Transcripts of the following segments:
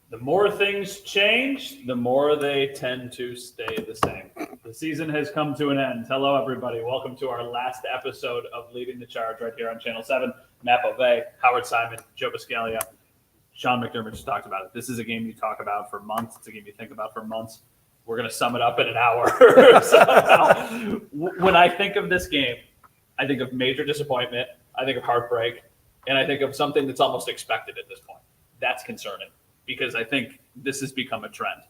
The more things change, the more they tend to stay the same. The season has come to an end. Hello, everybody. Welcome to our last episode of Leading the Charge right here on Channel 7. Matt Bove, Howard Simon, Joe Biscaglia, Sean McDermott just talked about it. This is a game you talk about for months. It's a game you think about for months. We're going to sum it up in an hour. So, when I think of this game, I think of major disappointment, I think of heartbreak, and I think of something that's almost expected at this point. That's concerning, because I think this has become a trend.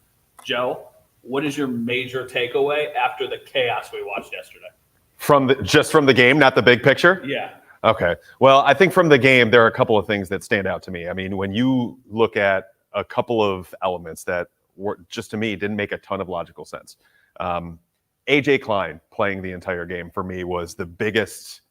Joe, what is your major takeaway after the chaos we watched yesterday? Just from the game, not the big picture? Yeah. Okay. Well, I think from the game, there are a couple of things that stand out to me. I mean, when you look at a couple of elements that were, just to me, didn't make a ton of logical sense. AJ Klein playing the entire game for me was the biggest,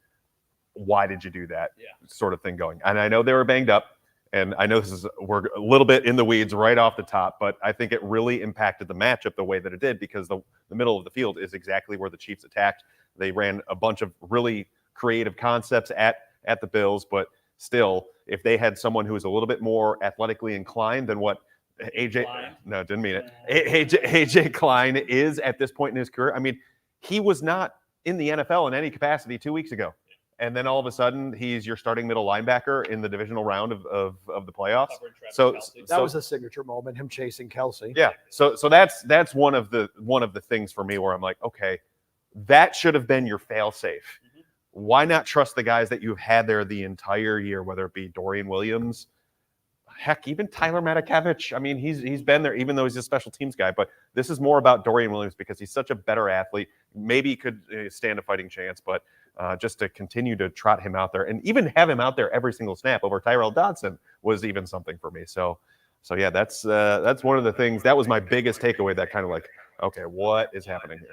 why did you do that sort of thing going. And I know they were banged up. And I know we're a little bit in the weeds right off the top, but I think it really impacted the matchup the way that it did, because the middle of the field is exactly where the Chiefs attacked. They ran a bunch of really creative concepts at the Bills, but still, if they had someone who was a little bit more athletically inclined than what AJ Klein is at this point in his career. I mean, he was not in the NFL in any capacity 2 weeks ago. And then all of a sudden, he's your starting middle linebacker in the divisional round of the playoffs. So that was a signature moment, him chasing Kelsey. Yeah. So that's one of the things for me where I'm like, okay, that should have been your fail-safe. Mm-hmm. Why not trust the guys that you've had there the entire year, whether it be Dorian Williams, heck, even Tyler Matakevich. I mean, he's been there, even though he's a special teams guy. But this is more about Dorian Williams because he's such a better athlete. Maybe he could stand a fighting chance, but just to continue to trot him out there and even have him out there every single snap over Tyrell Dodson was even something for me. So yeah, that's one of the things. That was my biggest takeaway. That kind of like, okay, what is happening here?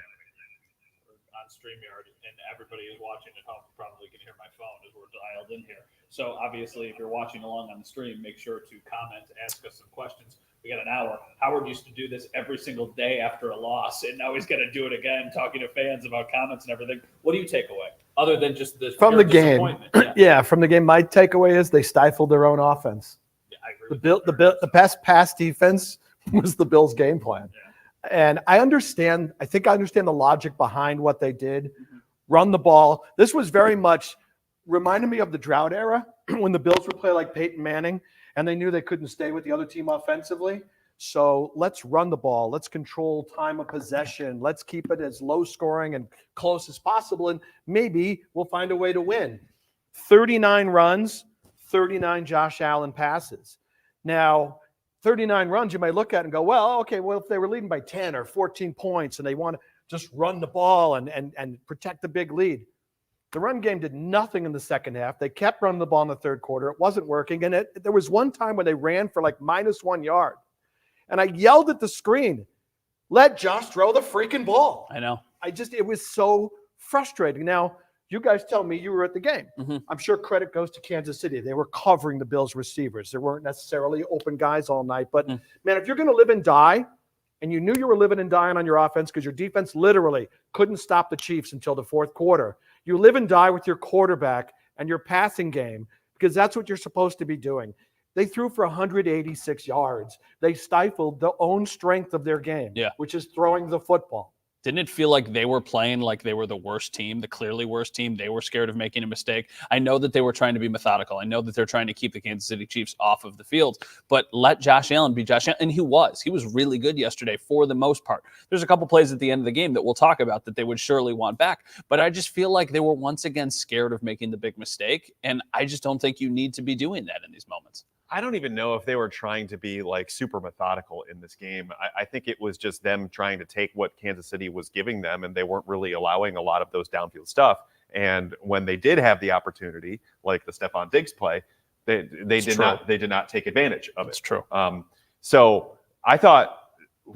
On StreamYard, and everybody is watching at home probably can hear my phone as we're dialed in here. So obviously, if you're watching along on the stream, make sure to comment, ask us some questions. We got an hour. Howard used to do this every single day after a loss, and now he's going to do it again, talking to fans about comments and everything. What do you take away, other than just from the game? Yeah, from the game, my takeaway is they stifled their own offense. Yeah, I agree. The best pass defense was the Bills' game plan. Yeah. And I think I understand the logic behind what they did. Mm-hmm. Run the ball. This was very much reminded me of the drought era when the Bills would play like Peyton Manning and they knew they couldn't stay with the other team offensively. So let's run the ball. Let's control time of possession. Let's keep it as low scoring and close as possible. And maybe we'll find a way to win. 39 runs, 39 Josh Allen passes. Now, 39 runs, you might look at and go, well, okay, well, if they were leading by 10 or 14 points and they want to just run the ball and protect the big lead. The run game did nothing in the second half. They kept running the ball in the third quarter. It wasn't working. And there was one time when they ran for like -1 yard. And I yelled at the screen, let Josh throw the freaking ball. I know. It was so frustrating. Now, you guys tell me you were at the game. Mm-hmm. I'm sure credit goes to Kansas City. They were covering the Bills receivers. There weren't necessarily open guys all night. But, man, if you're going to live and die, and you knew you were living and dying on your offense because your defense literally couldn't stop the Chiefs until the fourth quarter, you live and die with your quarterback and your passing game because that's what you're supposed to be doing. They threw for 186 yards. They stifled the own strength of their game, which is throwing the football. Didn't it feel like they were playing like they were the worst team, the clearly worst team? They were scared of making a mistake. I know that they were trying to be methodical. I know that they're trying to keep the Kansas City Chiefs off of the field, but let Josh Allen be Josh Allen. And he was really good yesterday for the most part. There's a couple plays at the end of the game that we'll talk about that they would surely want back, but I just feel like they were once again scared of making the big mistake. And I just don't think you need to be doing that in these moments. I don't even know if they were trying to be like super methodical in this game. I think it was just them trying to take what Kansas City was giving them, and they weren't really allowing a lot of those downfield stuff. And when they did have the opportunity, like the Stephon Diggs play, they did not take advantage of it. It's true. So I thought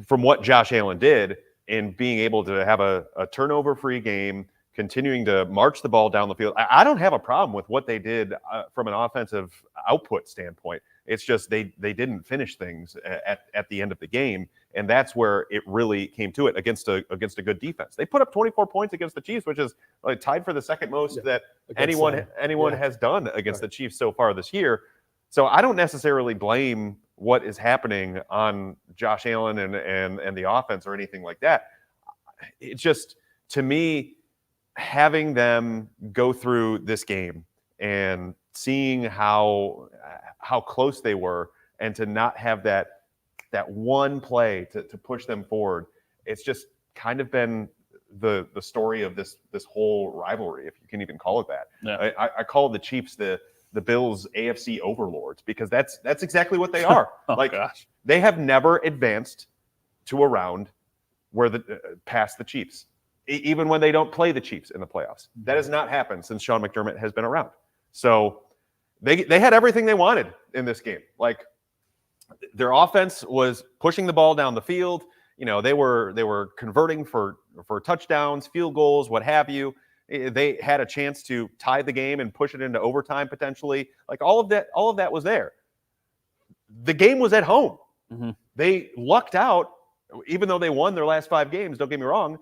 from what Josh Allen did in being able to have a turnover-free game, continuing to march the ball down the field. I don't have a problem with what they did from an offensive output standpoint. It's just they didn't finish things at the end of the game, and that's where it really came to it against a good defense. They put up 24 points against the Chiefs, which is tied for the second most that anyone has done against the Chiefs so far this year. So I don't necessarily blame what is happening on Josh Allen and the offense or anything like that. It's just, to me, having them go through this game and seeing how close they were, and to not have that one play to push them forward, it's just kind of been the story of this whole rivalry, if you can even call it that. Yeah. I call the Chiefs the Bills AFC overlords, because that's exactly what they are. Gosh. They have never advanced to a round where past the Chiefs, even when they don't play the Chiefs in the playoffs. That has not happened since Sean McDermott has been around. So they had everything they wanted in this game. Like, their offense was pushing the ball down the field. They were converting for touchdowns, field goals, what have you. They had a chance to tie the game and push it into overtime potentially. Like, all of that was there. The game was at home. Mm-hmm. They lucked out, even though they won their last 5 games. Don't get me wrong.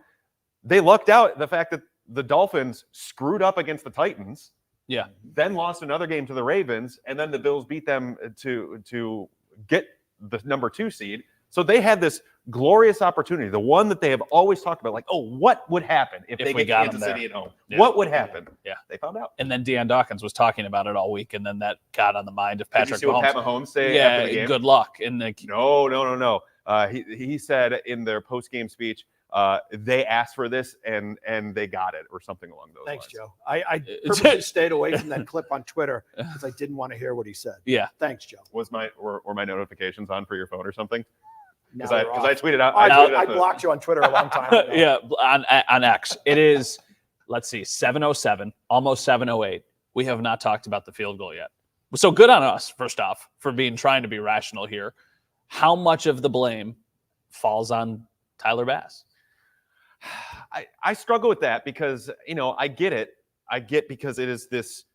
They lucked out the fact that the Dolphins screwed up against the Titans. Yeah. Then lost another game to the Ravens, and then the Bills beat them to get the number 2 seed. So they had this glorious opportunity, the one that they have always talked about, like, oh, what would happen if they get Kansas City at home? Yeah. What would happen? Yeah. They found out. And then Deion Dawkins was talking about it all week, and then that got on the mind of Patrick Did you see what Pat Mahomes say after the game? Good luck. And No. He said in their post-game speech, they asked for this and they got it, or something along those Thanks, lines. Joe. I purposely stayed away from that clip on Twitter because I didn't want to hear what he said. Yeah. Thanks, Joe. Were my notifications on for your phone or something? Now Because they're I off. tweeted out. I blocked you on Twitter a long time ago. Yeah, on X. It is, let's see, 7:07, almost 7:08. We have not talked about the field goal yet. So good on us, first off, for trying to be rational here. How much of the blame falls on Tyler Bass? I struggle with that because, I get it. I get, because it is this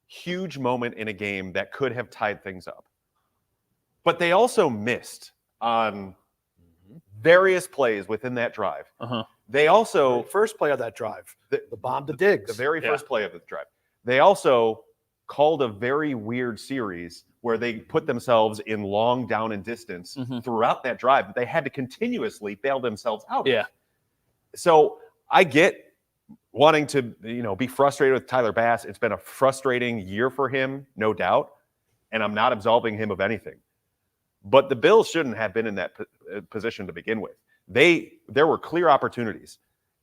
huge moment in a game that could have tied things up. But they also missed on various plays within that drive. Uh-huh. They also, First play of that drive, the bomb to Diggs. the very first play of the drive, they also called a very weird series where they put themselves in long down and distance throughout that drive that they had to continuously bail themselves out of. Yeah. So I get wanting to, be frustrated with Tyler Bass. It's been a frustrating year for him, no doubt, and I'm not absolving him of anything. But the Bills shouldn't have been in that position to begin with. There were clear opportunities.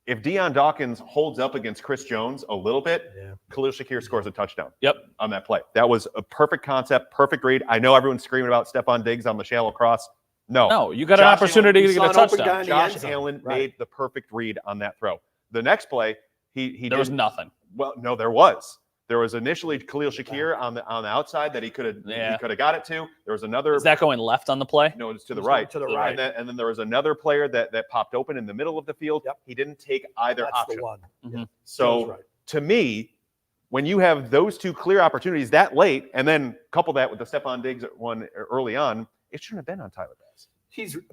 If Deion Dawkins holds up against Chris Jones a little bit, Khalil Shakir scores a touchdown. Yep. On that play. That was a perfect concept, perfect read. I know everyone's screaming about Stephon Diggs on the shallow cross. No, you got an opportunity to get a touchdown. Josh Allen made the perfect read on that throw. The next play, there was nothing. Well, no, there was. There was initially Khalil Shakir on the outside that he could have got it to. There was another. Is that going left on the play? No, it's to the right. To the right. And then there was another player that popped open in the middle of the field. Yep. He didn't take either That's option. the one. Mm-hmm. So to me, when you have those two clear opportunities that late, and then couple that with the Stephon Diggs one early on, it shouldn't have been on Tyler Bass.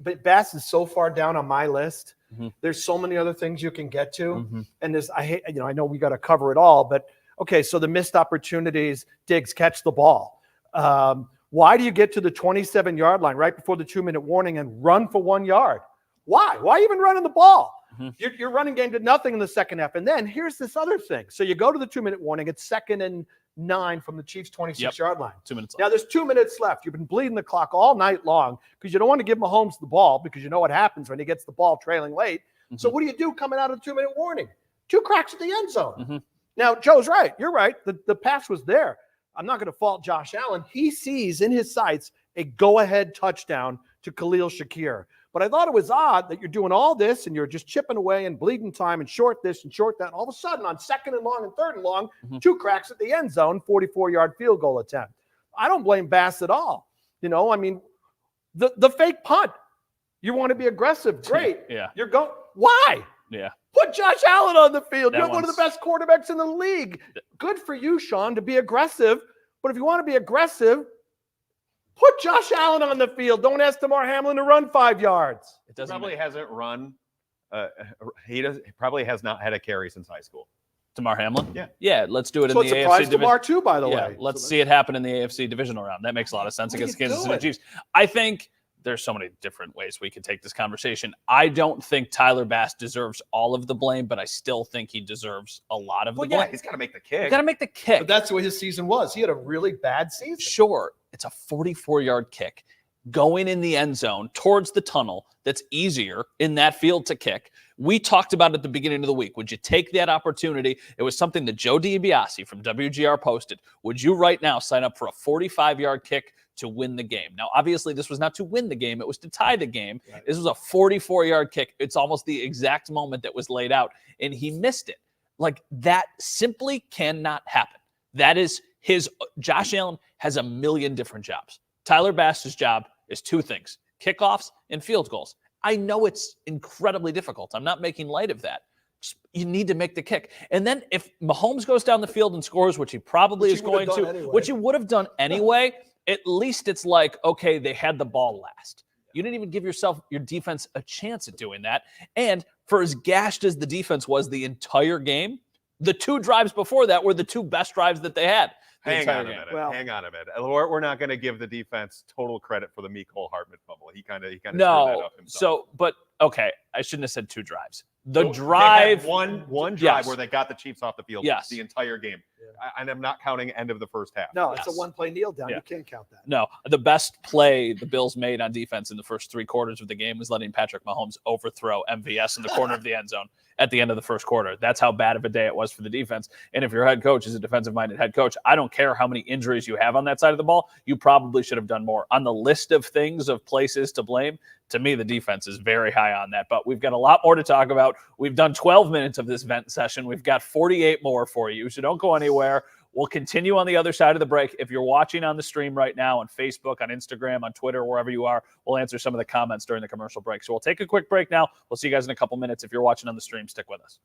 But Bass is so far down on my list. Mm-hmm. There's so many other things you can get to, Mm-hmm. and I know we got to cover it all, but okay. So the missed opportunities, Diggs catch the ball. Why do you get to the 27-yard line right before the 2-minute warning and run for 1 yard? Why? Why even running the ball? Mm-hmm. Your running game did nothing in the second half. And then here's this other thing. So you go to the 2-minute warning. It's 2nd and 9 from the Chiefs' 26-yard line. 2 minutes left. Now there's 2 minutes left. You've been bleeding the clock all night long because you don't want to give Mahomes the ball because you know what happens when he gets the ball trailing late. Mm-hmm. So what do you do coming out of the 2-minute warning? 2 cracks at the end zone. Mm-hmm. Now, Joe's right. You're right. The pass was there. I'm not going to fault Josh Allen. He sees in his sights a go-ahead touchdown to Khalil Shakir. But I thought it was odd that you're doing all this and you're just chipping away and bleeding time and short this and short that. And all of a sudden, on 2nd and long and 3rd and long, 2 cracks at the end zone, 44-yard field goal attempt. I don't blame Bass at all. The fake punt. You want to be aggressive. Great. Yeah. You're going. Why? Yeah. Put Josh Allen on the field. That You're one of the best quarterbacks in the league. Good for you, Sean, to be aggressive. But if you want to be aggressive, put Josh Allen on the field. Don't ask Damar Hamlin to run 5 yards. It probably hasn't run. He probably has not had a carry since high school. Damar Hamlin? Yeah. Yeah, let's do it So in it the AFC surprised division. Damar too, by the Yeah, way. let's So see it happen in the AFC divisional round. That makes a lot of sense What are against you Kansas doing? City Chiefs. I think there's so many different ways we could take this conversation. I don't think Tyler Bass deserves all of the blame, but I still think he deserves a lot of the blame. he's got to make the kick. You got to make the kick. But that's the way his season was. He had a really bad season. Sure, it's a 44-yard kick going in the end zone towards the tunnel. That's easier in that field to kick. We talked about it at the beginning of the week. Would you take that opportunity? It was something that Joe DiBiase from WGR posted. Would you right now sign up for a 45-yard kick to win the game? Now, obviously, this was not to win the game. It was to tie the game. Right. This was a 44-yard kick. It's almost the exact moment that was laid out, and he missed it. Like, that simply cannot happen. That is his – Josh Allen has a million different jobs. Tyler Bass's job is two things, kickoffs and field goals. I know it's incredibly difficult. I'm not making light of that. You need to make the kick. And then if Mahomes goes down the field and scores, which he probably is going to, anyway. Which he would have done anyway, at least it's like, okay, they had the ball last. You didn't even give your defense a chance at doing that. And for as gashed as the defense was the entire game, the two drives before that were the two best drives that they had. Hang on a minute. We're not going to give the defense total credit for the Mecole Hardman fumble. He kind of screwed that up himself. So, but okay, I shouldn't have said two drives. The drive, one drive where they got the Chiefs off the field the entire game. Yeah. And I'm not counting end of the first half. No, it's a one-play kneel down. Yeah. You can't count that. No, the best play the Bills made on defense in the first three quarters of the game was letting Patrick Mahomes overthrow MVS in the corner of the end zone at the end of the first quarter. That's how bad of a day it was for the defense. And if your head coach is a defensive-minded head coach, I don't care how many injuries you have on that side of the ball, you probably should have done more. On the list of things, of places to blame, to me, the defense is very high on that. But we've got a lot more to talk about. We've done 12 minutes of this vent session. We've got 48 more for you, so don't go anywhere. We'll continue on the other side of the break. If you're watching on the stream right now on Facebook, on Instagram, on Twitter, wherever you are, we'll answer some of the comments during the commercial break. So we'll take a quick break now. We'll see you guys in a couple minutes. If you're watching on the stream, stick with us.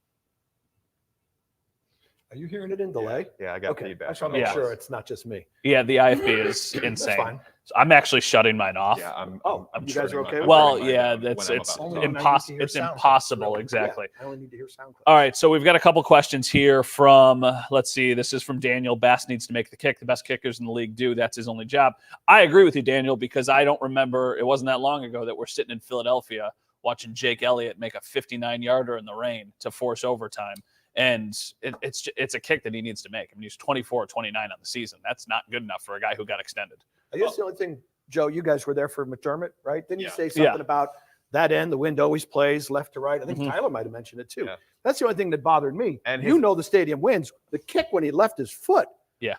Are you hearing it in delay? Yeah, I got feedback. I just want to make sure it's not just me. Yeah, the IFB is insane. Fine. So I'm actually shutting mine off. Yeah, I'm you guys are okay? Well, yeah, it's impossible. It's impossible. Exactly. Yeah, I only need to hear sound clips. All right, so we've got a couple questions here from, let's see, this is from Daniel. Bass needs to make the kick. The best kickers in the league do. That's his only job. I agree with you, Daniel, because I don't remember, it wasn't that long ago that we're sitting in Philadelphia watching Jake Elliott make a 59-yarder in the rain to force overtime. And it's a kick that he needs to make. I mean, he's 24-29 on the season. That's not good enough for a guy who got extended. I guess the only thing, Joe, you guys were there for McDermott, right? Didn't you say something about that end? The wind always plays left to right. I think Tyler might have mentioned it too. Yeah. That's the only thing that bothered me. And the stadium wins. The kick when he left his foot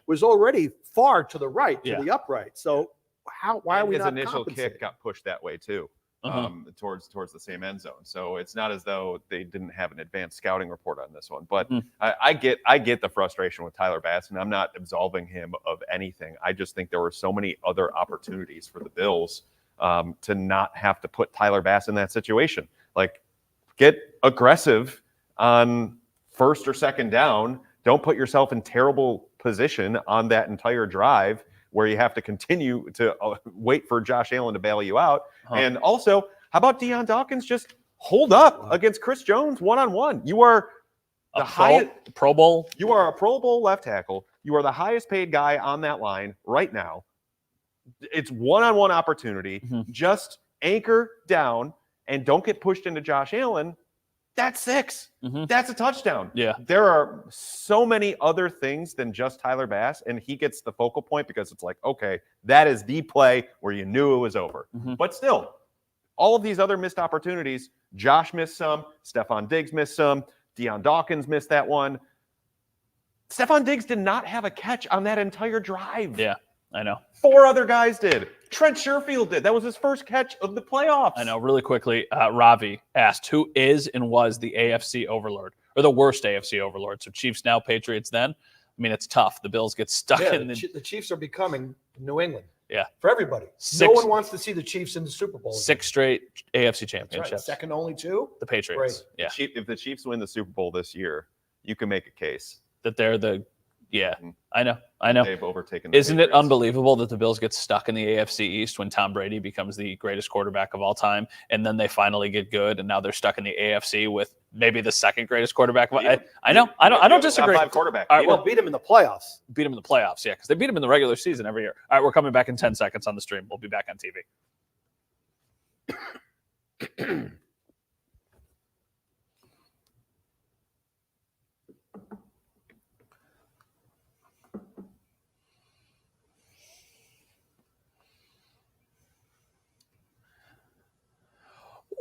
was already far to the right, to the upright. So why are we not his initial kick got pushed that way too. Towards the same end zone. So it's not as though they didn't have an advanced scouting report on this one. But I get the frustration with Tyler Bass, and I'm not absolving him of anything. I just think there were so many other opportunities for the Bills to not have to put Tyler Bass in that situation. Like, get aggressive on first or second down. Don't put yourself in terrible position on that entire drive where you have to continue to wait for Josh Allen to bail you out. And also, how about Deion Dawkins just hold up against Chris Jones one-on-one? You are the highest Pro Bowl. You are a Pro Bowl left tackle. You are the highest paid guy on that line right now. It's one-on-one opportunity. Just anchor down and don't get pushed into Josh Allen. That's 6. That's a touchdown. Yeah. There are so many other things than just Tyler Bass, and he gets the focal point because it's like, okay, that is the play where you knew it was over. But still, all of these other missed opportunities, Josh missed some, Stephon Diggs missed some, Deion Dawkins missed that one. Stephon Diggs did not have a catch on that entire drive. Yeah, I know. 4 other guys did. Trent Sherfield did. That was his first catch of the playoffs. I know. Really quickly, Ravi asked, who is and was the AFC overlord, or the worst AFC overlord? So Chiefs now, Patriots then? I mean, it's tough. The Bills get stuck in the Chiefs are becoming New England. Yeah. For everybody. No one wants to see the Chiefs in the Super Bowl. 6 straight AFC championships. Right. Second only to the Patriots. Great. Yeah. If the Chiefs win the Super Bowl this year, you can make a case that they're the Yeah, Mhm. I know. They've overtaken. The Isn't it Patriots. unbelievable that the Bills get stuck in the AFC East when Tom Brady becomes the greatest quarterback of all time, and then they finally get good, and now they're stuck in the AFC with maybe the second greatest quarterback. I know. I don't disagree. Top 5 quarterback. All right, We'll beat him in the playoffs. beat them in the playoffs, yeah, because they beat them in the regular season every year. All right, we're coming back in 10 seconds on the stream. We'll be back on TV.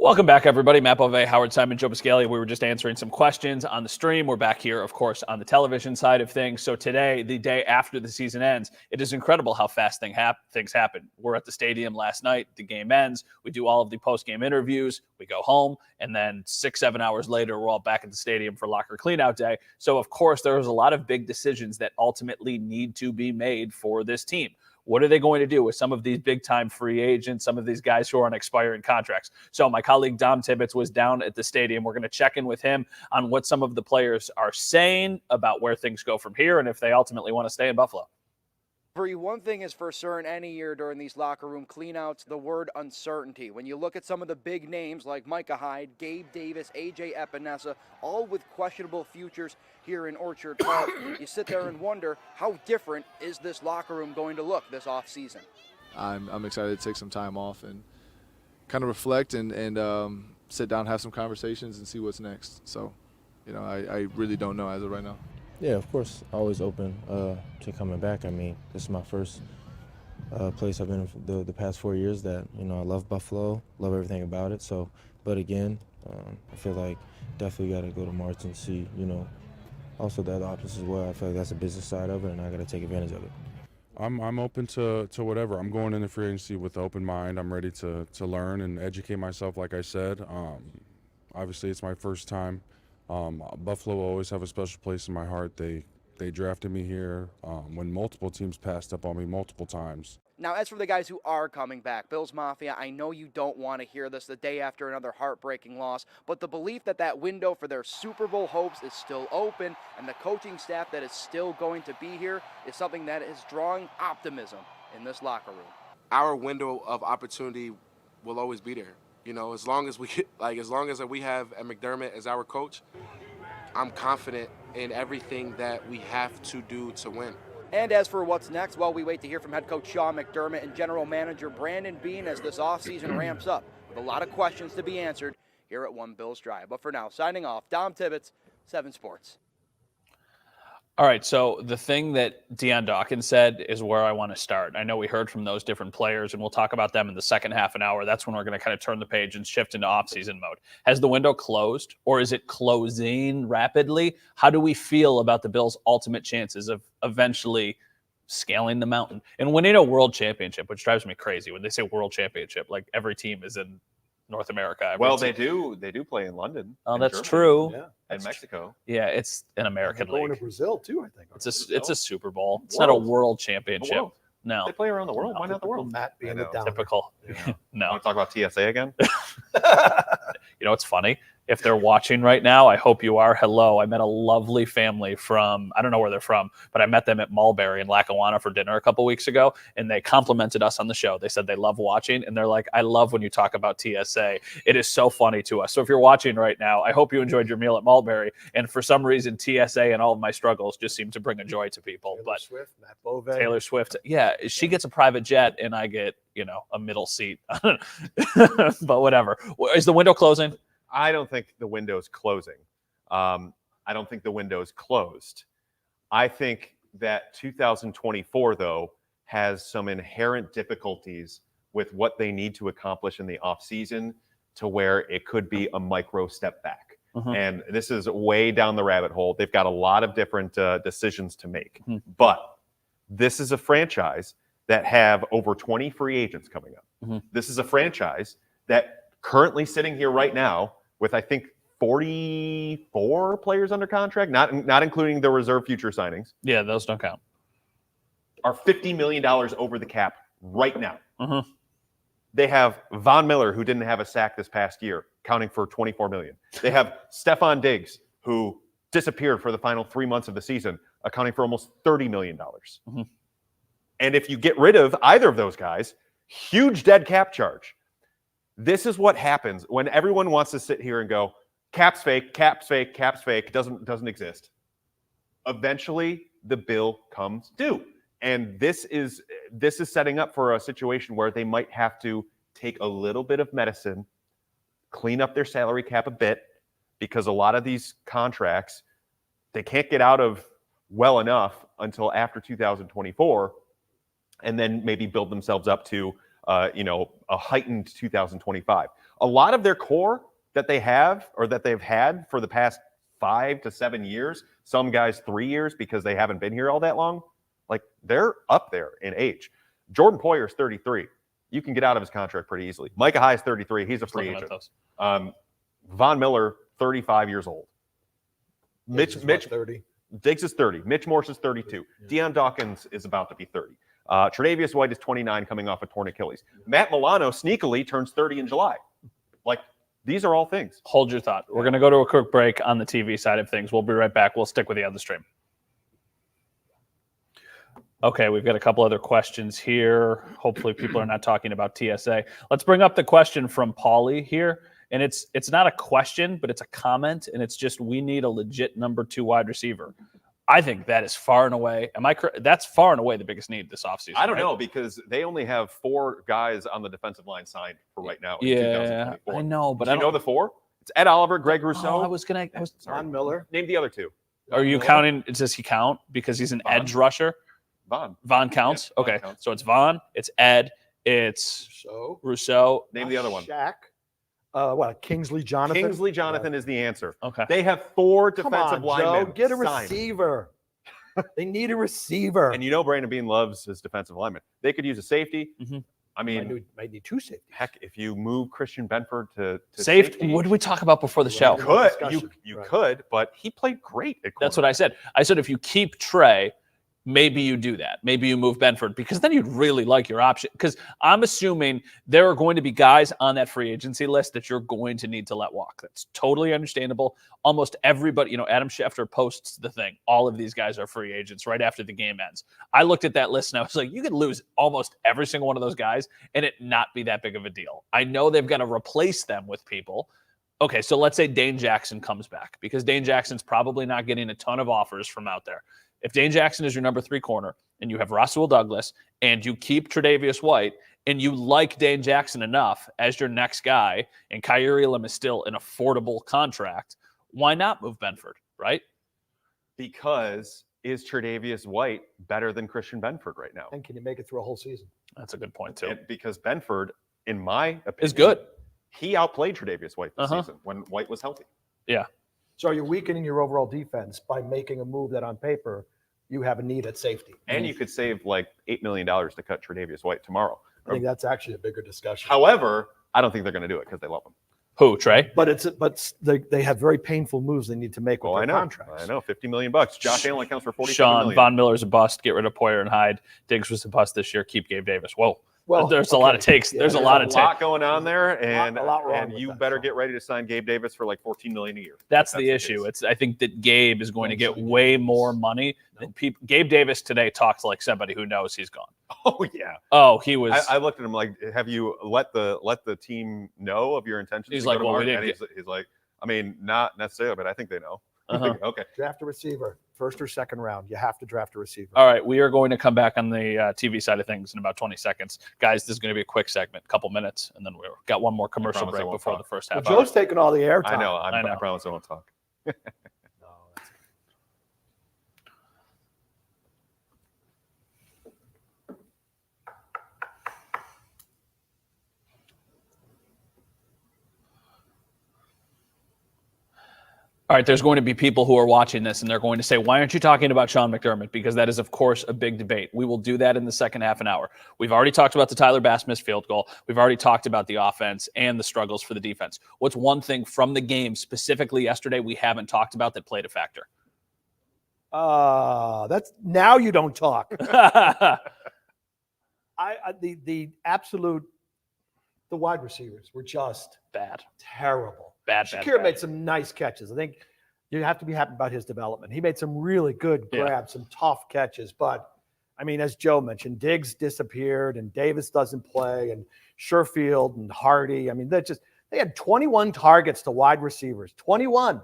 Welcome back, everybody. Matt Bove, Howard Simon, Joe Biscaglia. We were just answering some questions on the stream. We're back here, of course, on the television side of things. So today, the day after the season ends, it is incredible how fast things happen. We're at the stadium last night. The game ends. We do all of the post-game interviews. We go home. And then 6-7 hours later, we're all back at the stadium for locker cleanout day. So, of course, there was a lot of big decisions that ultimately need to be made for this team. What are they going to do with some of these big-time free agents, some of these guys who are on expiring contracts? So my colleague Dom Tibbetts was down at the stadium. We're going to check in with him on what some of the players are saying about where things go from here and if they ultimately want to stay in Buffalo. Bree, one thing is for certain any year during these locker room cleanouts, the word uncertainty. When you look at some of the big names like Micah Hyde, Gabe Davis, AJ Epinesa, all with questionable futures here in Orchard Park, you sit there and wonder, how different is this locker room going to look this offseason? I'm excited to take some time off and kind of reflect and sit down, have some conversations, and see what's next. So, I really don't know as of right now. Yeah, of course. Always open to coming back. I mean, this is my first place I've been in the past 4 years that, I love Buffalo, love everything about it. So, but again, I feel like definitely got to go to March and see, also the other options as well. I feel like that's the business side of it, and I got to take advantage of it. I'm open to whatever. I'm going into free agency with an open mind. I'm ready to learn and educate myself, like I said. Obviously, it's my first time. Buffalo will always have a special place in my heart. They drafted me here when multiple teams passed up on me multiple times. Now, as for the guys who are coming back, Bills Mafia, I know you don't want to hear this the day after another heartbreaking loss, but the belief that window for their Super Bowl hopes is still open and the coaching staff that is still going to be here is something that is drawing optimism in this locker room. Our window of opportunity will always be there. As long as we have a McDermott as our coach, I'm confident in everything that we have to do to win. And as for what's next, well, we wait to hear from head coach Sean McDermott and general manager Brandon Beane as this offseason ramps up with a lot of questions to be answered here at One Bills Drive. But for now, signing off, Dom Tibbetts, 7 Sports. All right, so the thing that Deion Dawkins said is where I want to start. I know we heard from those different players, and we'll talk about them in the second half an hour. That's when we're going to kind of turn the page and shift into offseason mode. Has the window closed, or is it closing rapidly? How do we feel about the Bills' ultimate chances of eventually scaling the mountain and winning a world championship, which drives me crazy when they say world championship, like every team is in North America. Well, they do play in London. Oh, in that's Germany, true. Yeah. and Mexico. Yeah, it's an American They're going league. to Brazil too, I think. It's a Super Bowl. It's not a world championship. The world. No. They play around the world. Why not the world? Matt being I the know. down. Typical. No. Want to talk about TSA again? You know, it's funny. If they're watching right now, I hope you are. Hello. I met a lovely family from, I don't know where they're from, but I met them at Mulberry in Lackawanna for dinner a couple weeks ago, and they complimented us on the show. They said they love watching, and they're like, I love when you talk about TSA. It is so funny to us. So if you're watching right now, I hope you enjoyed your meal at Mulberry. And for some reason, TSA and all of my struggles just seem to bring a joy to people. Taylor But Swift, Matt Bove. Taylor Swift, yeah, she gets a private jet, and I get, a middle seat. But whatever. Is the window closing? I don't think the window's closing. I don't think the window's closed. I think that 2024, though, has some inherent difficulties with what they need to accomplish in the offseason to where it could be a micro step back. Mhm. And this is way down the rabbit hole. They've got a lot of different decisions to make. Mhm. But this is a franchise that have over 20 free agents coming up. Mhm. This is a franchise that currently sitting here right now with, I think, 44 players under contract, not including the reserve future signings, Yeah, those don't count. are $50 million over the cap right now. Mhm. They have Von Miller, who didn't have a sack this past year, counting for $24 million. They have Stephon Diggs, who disappeared for the final 3 months of the season, accounting for almost $30 million. Mhm. And if you get rid of either of those guys, huge dead cap charge. This is what happens when everyone wants to sit here and go, cap's fake, cap's fake, cap's fake, doesn't exist. Eventually, the bill comes due. And this is setting up for a situation where they might have to take a little bit of medicine, clean up their salary cap a bit, because a lot of these contracts, they can't get out of well enough until after 2024, and then maybe build themselves up to a heightened 2025. A lot of their core that they have, or that they've had for the past 5 to 7 years, some guys 3 years because they haven't been here all that long, like they're up there in age. Jordan Poyer's 33. You can get out of his contract pretty easily. Micah Hyde is 33. He's a free agent. Von Miller, 35 years old. Mitch 30. Diggs is 30. Mitch Morse is 32. Deion Dawkins is about to be 30. Tre'Davious White is 29, coming off a torn Achilles. Matt Milano sneakily turns 30 in July. Like, these are all things. Hold your thought. We're going to go to a quick break on the TV side of things. We'll be right back. We'll stick with you on the stream. Okay, we've got a couple other questions here. Hopefully people are not talking about TSA. Let's bring up the question from Paulie here. And it's not a question, but it's a comment. And it's just, we need a legit number 2 wide receiver. I think that is far and away. Am I correct? That's far and away the biggest need this offseason. I don't know, because they only have 4 guys on the defensive line signed for right now. Yeah, I know, but I don't know the 4. It's Ed Oliver, Greg Rousseau. I was Von Miller. Name the other 2. Are you counting? Does he count because he's an edge rusher? Von counts. Yeah, Von okay, counts. so it's Von, it's Ed, it's Rousseau. Name the other one. Shaq. Kingsley Jonathan? Kingsley Jonathan is the answer. Okay. They have 4 Come defensive on, linemen. Joe. Get a signed. receiver. They need a receiver. And you know Brandon Beane loves his defensive linemen. They could use a safety. Mm-hmm. I mean, might need 2 safeties. heck, if you move Christian Benford to Safety. What did we talk about before the show? You could, but he played great at corner. That's what I said. I said if you keep Trey, maybe you do that. Maybe you move Benford, because then you'd really like your option. Because I'm assuming there are going to be guys on that free agency list that you're going to need to let walk. That's totally understandable. Almost everybody, Adam Schefter posts the thing. All of these guys are free agents right after the game ends. I looked at that list and I was like, you could lose almost every single one of those guys and it not be that big of a deal. I know they've got to replace them with people. Okay, so let's say Dane Jackson comes back, because Dane Jackson's probably not getting a ton of offers from out there. If Dane Jackson is your number 3 corner and you have Russell Douglas and you keep Tre'Davious White and you like Dane Jackson enough as your next guy, and Kyrie Elam is still an affordable contract, why not move Benford, right? Because is Tre'Davious White better than Christian Benford right now? And can you make it through a whole season? That's a good point, too. And because Benford, in my opinion, is good. He outplayed Tre'Davious White this season when White was healthy. Yeah. So are you weakening your overall defense by making a move that on paper you have a need at safety? And you could save like $8 million to cut Tre'Davious White tomorrow. I think that's actually a bigger discussion. However, I don't think they're going to do it because they love him. Who, Trey? But they have very painful moves they need to make with their contracts. I know, $50 million. Josh Allen accounts for $47 million. Von Miller's a bust. Get rid of Poyer and Hyde. Diggs was a bust this year. Keep Gabe Davis. Whoa. Well, there's a lot of takes. Yeah, there's a lot going on there, and a lot wrong and with you that, better so. get ready to sign Gabe Davis for like $14 million a year. That's the issue. I think that Gabe is going to get way more money than people. Gabe Davis today talks like somebody who knows he's gone. Oh yeah. Oh, he was. I looked at him like, have you let the team know of your intentions? He's to like, go well, we tomorrow? didn't. And he's like, I mean, not necessarily, but I think they know. Okay. Draft a receiver, 1st or 2nd round. You have to draft a receiver. All right, we are going to come back on the TV side of things in about 20 seconds. Guys, this is going to be a quick segment, couple minutes, and then we've got one more commercial break before the first half Well, hour. Joe's taking all the airtime. I know. I know. I promise I won't talk. All right, there's going to be people who are watching this, and they're going to say, why aren't you talking about Sean McDermott? Because that is, of course, a big debate. We will do that in the second half an hour. We've already talked about the Tyler Bass missed field goal. We've already talked about the offense and the struggles for the defense. What's one thing from the game, specifically yesterday, we haven't talked about that played a factor? That's now you don't talk. The wide receivers were just bad. terrible. Bad. Shakir made some nice catches. I think You have to be happy about his development. He made some really good grabs, some tough catches. But, I mean, as Joe mentioned, Diggs disappeared and Davis doesn't play and Sherfield and Hardy. I mean, they had 21 targets to wide receivers. 21.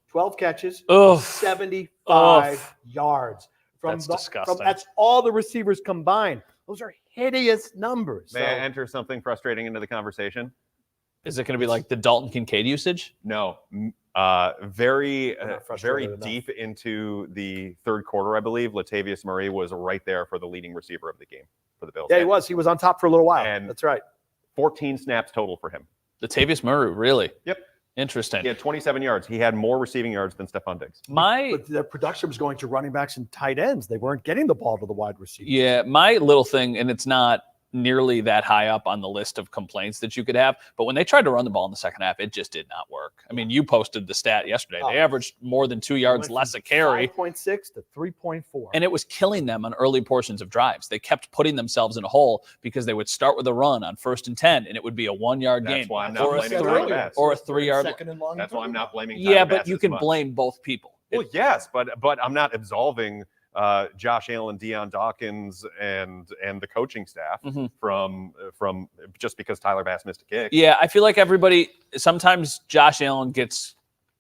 12 catches, 75 yards. That's disgusting. That's all the receivers combined. Those are hideous numbers. May I enter something frustrating into the conversation? Is it going to be like the Dalton Kincaid usage? No. Very frustrated deep into the third quarter, I believe, Latavius Murray was right there for the leading receiver of the game for the Bills. Yeah, he was. He was on top for a little while. And that's right. 14 snaps total for him. Latavius Murray, really? Yep. Interesting. He had 27 yards. He had more receiving yards than Stephon Diggs. But their production was going to running backs and tight ends. They weren't getting the ball to the wide receivers. Yeah, my little thing, and it's not nearly that high up on the list of complaints that you could have, but when they tried to run the ball in the second half, it just did not work. I mean, you posted the stat yesterday. They averaged more than 2 yards less a carry. 5.6 to 3.4. And it was killing them on early portions of drives. They kept putting themselves in a hole because they would start with a run on 1st and 10, and it would be a 1 yard gain. That's why I'm not blaming Tyler Bass. Or a 3 yard. Second and long. That's why I'm not blaming Tyler Yeah, Bass but you as can much. blame both people. Well, yes, but I'm not absolving Josh Allen, Deion Dawkins, and the coaching staff from just because Tyler Bass missed a kick. Yeah, I feel like everybody sometimes Josh Allen gets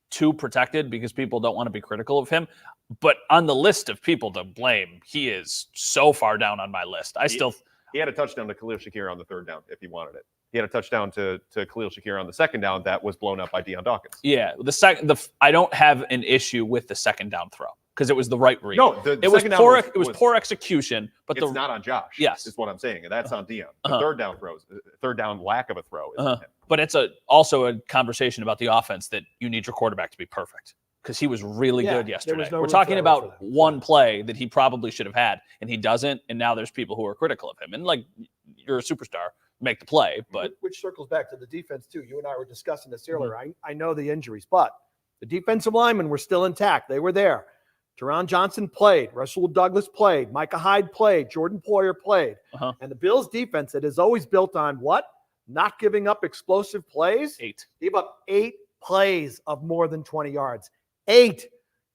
too protected because people don't want to be critical of him. But on the list of people to blame, he is so far down on my list. He had a touchdown to Khalil Shakir on the third down if he wanted it. He had a touchdown to Khalil Shakir on the second down that was blown up by Deion Dawkins. Yeah, I don't have an issue with the second down throw because it was the right read. No, it was poor. It was poor execution, but it's not on Josh. Yes, is what I'm saying, and that's on Deion. The third down lack of a throw is on him. But it's also a conversation about the offense that you need your quarterback to be perfect because he was really good yesterday. No We're talking about one play that he probably should have had, and he doesn't. And now there's people who are critical of him. And like, you're a superstar, make the play. But which circles back to the defense too. You and I were discussing this earlier. I know the injuries, but the defensive linemen were still intact. They were there. Teron Johnson played. Russell Douglas played. Micah Hyde played. Jordan Poyer played. And the Bills' defense that is always built on what? Not giving up explosive plays. 8. Gave up 8 plays of more than 20 yards. 8.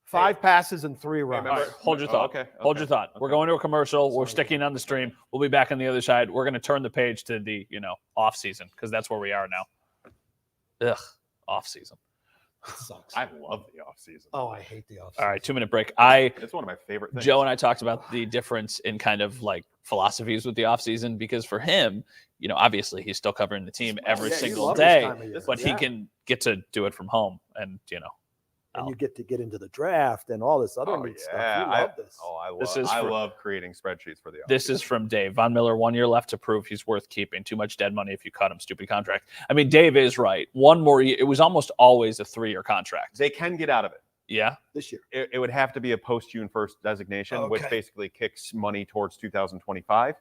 5 passes and 3 runs. All right, hold your thought. Hold your thought. We're going to a commercial. We're sticking on the stream. We'll be back on the other side. We're going to turn the page to the, off season because that's where we are now. Off season. It sucks. I love the offseason. Oh, I hate the offseason. All right, 2-minute break. It's one of my favorite things. Joe and I talked about the difference in kind of like philosophies with the offseason because for him, obviously he's still covering the team every single day, but he can get to do it from home and, And you get to get into the draft and all this other neat stuff. You love this. I love creating spreadsheets for the offseason. This is from Dave. Von Miller, 1 year left to prove he's worth keeping. Too much dead money if you cut him. Stupid contract. I mean, Dave is right. One more year. It was almost always a 3-year contract. They can get out of it. Yeah. This year. It would have to be a post-June 1st designation, which basically kicks money towards 2025.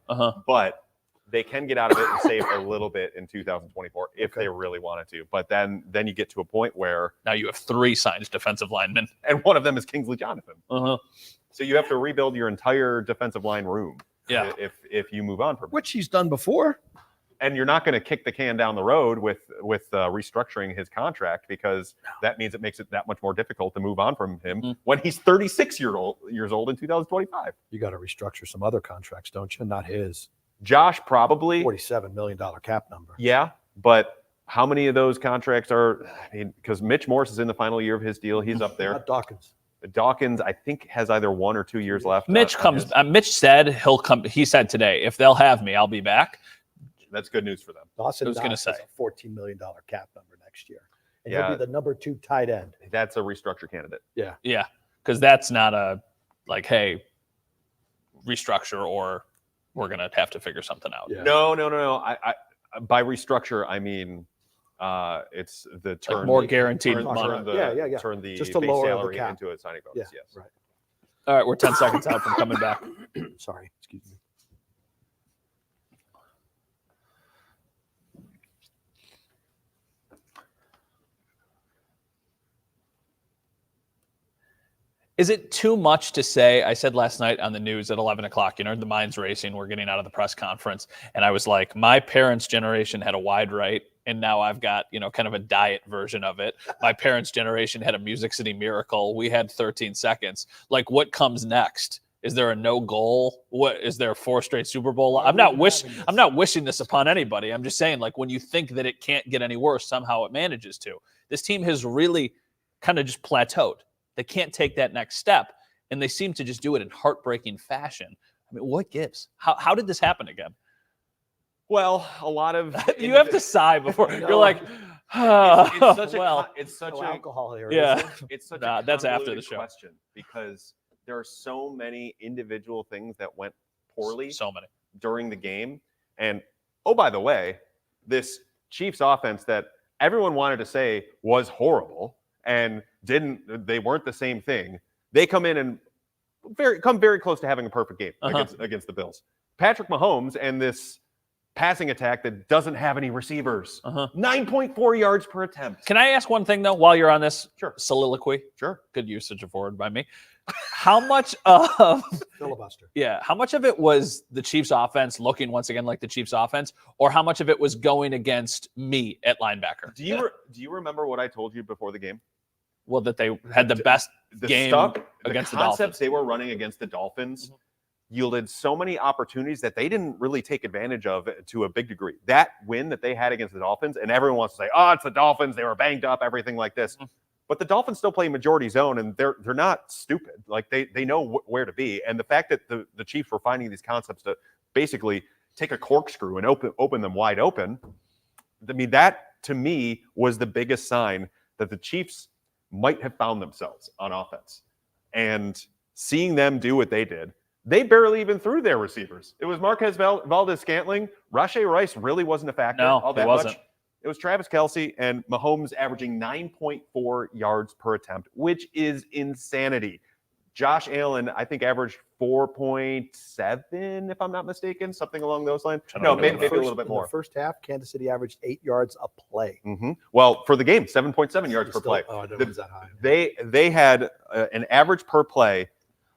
But they can get out of it and save a little bit in 2024 if they really wanted to. But then you get to a point where now you have 3 signed defensive linemen, and one of them is Kingsley Jonathan. So you have to rebuild your entire defensive line room. Yeah. If you move on from which he's done before, and you're not going to kick the can down the road with restructuring his contract because that means it makes it that much more difficult to move on from him when he's 36 years old in 2025. You got to restructure some other contracts, don't you? Not his. Josh probably $47 million cap number. Yeah, but how many of those contracts are? I mean, because Mitch Morse is in the final year of his deal, he's up there. Not Dawkins. Dawkins, I think, has either 1 or 2 years left. Mitch Mitch said he'll come. He said today, if they'll have me, I'll be back. That's good news for them. Dawson I was going to say has a $14 million cap number next year, and he'll be the number 2 tight end. That's a restructure candidate. Yeah, because that's not a hey, restructure or we're going to have to figure something out. Yeah. No. I by restructure, I mean it's the turn like more guaranteed money. Turn the just base to lower salary the cap into a signing bonus. Yes. Right. All right, we're 10 seconds out from coming back. Sorry, excuse me. Is it too much to say? I said last night on the news at 11 o'clock, the mind's racing. We're getting out of the press conference. And I was like, my parents' generation had a wide right and now I've got, kind of a diet version of it. My parents' generation had a Music City Miracle. We had 13 seconds. Like, what comes next? Is there a no goal? What is there? 4 straight Super Bowl? I'm not wishing this upon anybody. I'm just saying, like, when you think that it can't get any worse, somehow it manages to. This team has really kind of just plateaued. They can't take that next step, and they seem to just do it in heartbreaking fashion. I mean, what gives? How did this happen again? Well, a lot of You have to sigh before you're like, it's such No alcohol here. yeah. Is there? it's such Nah, a that's after the convoluted show. question because there are so many individual things that went poorly So many. during the game. And oh, by the way, this Chiefs offense that everyone wanted to say was horrible and they weren't the same thing. They come in and come very close to having a perfect game against the Bills. Patrick Mahomes and this passing attack that doesn't have any receivers. 9.4 yards per attempt. Can I ask one thing, though, while you're on this soliloquy? Sure. Good usage of word by me. How much of Filibuster. how much of it was the Chiefs offense looking once again like the Chiefs offense, or how much of it was going against me at linebacker? Do you remember what I told you before the game? Well, that they had the best game against the the concepts Dolphins. they were running against the Dolphins yielded so many opportunities that they didn't really take advantage of to a big degree. That win that they had against the Dolphins, and everyone wants to say, oh, it's the Dolphins, they were banged up, everything like this. But the Dolphins still play majority zone, and they're not stupid. Like they know where to be. And the fact that the Chiefs were finding these concepts to basically take a corkscrew and open them wide open, I mean, that to me was the biggest sign that the Chiefs might have found themselves on offense. And seeing them do what they did, they barely even threw their receivers. It was Marquez Valdez-Scantling. Rashee Rice really wasn't a factor all that much. It was Travis Kelce and Mahomes averaging 9.4 yards per attempt, which is insanity. Josh Allen, I think, averaged 4.7, if I'm not mistaken, something along those lines. No, maybe a little bit more. In the first half, Kansas City averaged 8 yards a play. Well, for the game, 7.7 yards per play. Oh, I didn't know it was that high. They had an average per play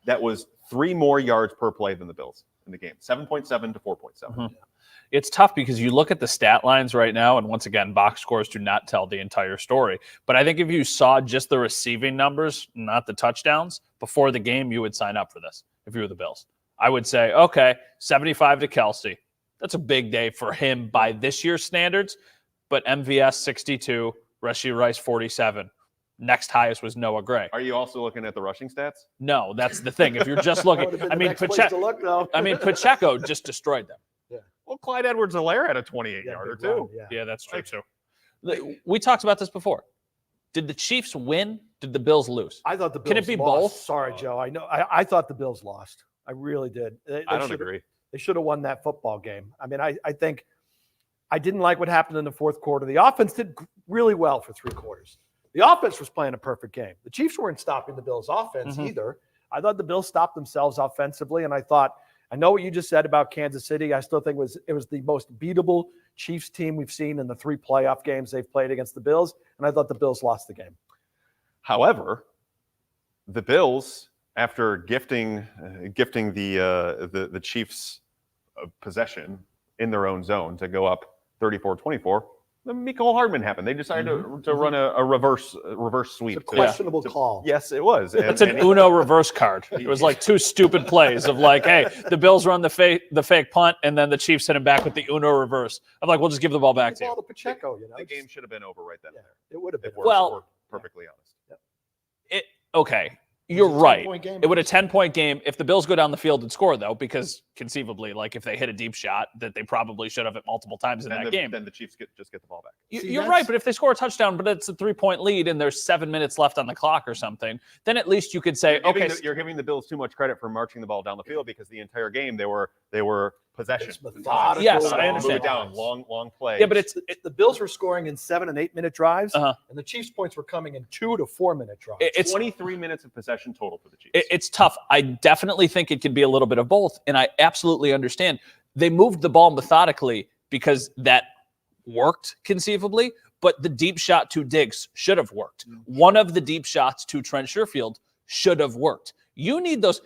that was 3 more yards per play than the Bills in the game, 7.7 to 4.7. It's tough because you look at the stat lines right now, and once again, box scores do not tell the entire story. But I think if you saw just the receiving numbers, not the touchdowns, before the game, you would sign up for this if you were the Bills. I would say, okay, 75 to Kelce. That's a big day for him by this year's standards. But MVS 62, Rashee Rice 47. Next highest was Noah Gray. Are you also looking at the rushing stats? No, that's the thing. If you're just looking, Pacheco just destroyed them. Well, Clyde Edwards-Helaire had a 28-yarder too. Yeah, that's true too. We talked about this before. Did the Chiefs win? Did the Bills lose? I thought the Bills Can it be lost. both? Sorry, Joe. I know. I thought the Bills lost. I really did. I don't agree. They should have won that football game. I mean, I think I didn't like what happened in the fourth quarter. The offense did really well for 3 quarters. The offense was playing a perfect game. The Chiefs weren't stopping the Bills' offense either. I thought the Bills stopped themselves offensively, and I know what you just said about Kansas City. I still think it was the most beatable Chiefs team we've seen in the 3 playoff games they've played against the Bills, and I thought the Bills lost the game. However, the Bills, after gifting the Chiefs possession in their own zone to go up 34-24, the Mecole Hardman happened. They decided to run a reverse sweep. It's a questionable call. Yes, it was. That's an Uno reverse card. It was like 2 stupid plays of like, hey, the Bills run the fake punt, and then the Chiefs hit him back with the Uno reverse. I'm like, we'll just give the ball back to you. To Pacheco, The game should have been over right then. Yeah, it would have been. We're perfectly honest. Okay. You're right. 10-point game. It would a 10-point game if the Bills go down the field and score, though, because conceivably, like if they hit a deep shot that they probably should have it multiple times in that game. Then the Chiefs just get the ball back. You're right, but if they score a touchdown, but it's a 3-point lead and there's 7 minutes left on the clock or something, then at least you could say, you're giving the Bills too much credit for marching the ball down the field because the entire game they were possession. Yes, I understand. Move it down, long play. Yeah, but the Bills were scoring in 7 and 8 minute drives, and the Chiefs' points were coming in 2 to 4 minute drives. It's 23 minutes of possession total for the Chiefs. It's tough. I definitely think it could be a little bit of both, and I absolutely understand. They moved the ball methodically because that worked conceivably, but the deep shot to Diggs should have worked. One of the deep shots to Trent Sherfield should have worked. You need those.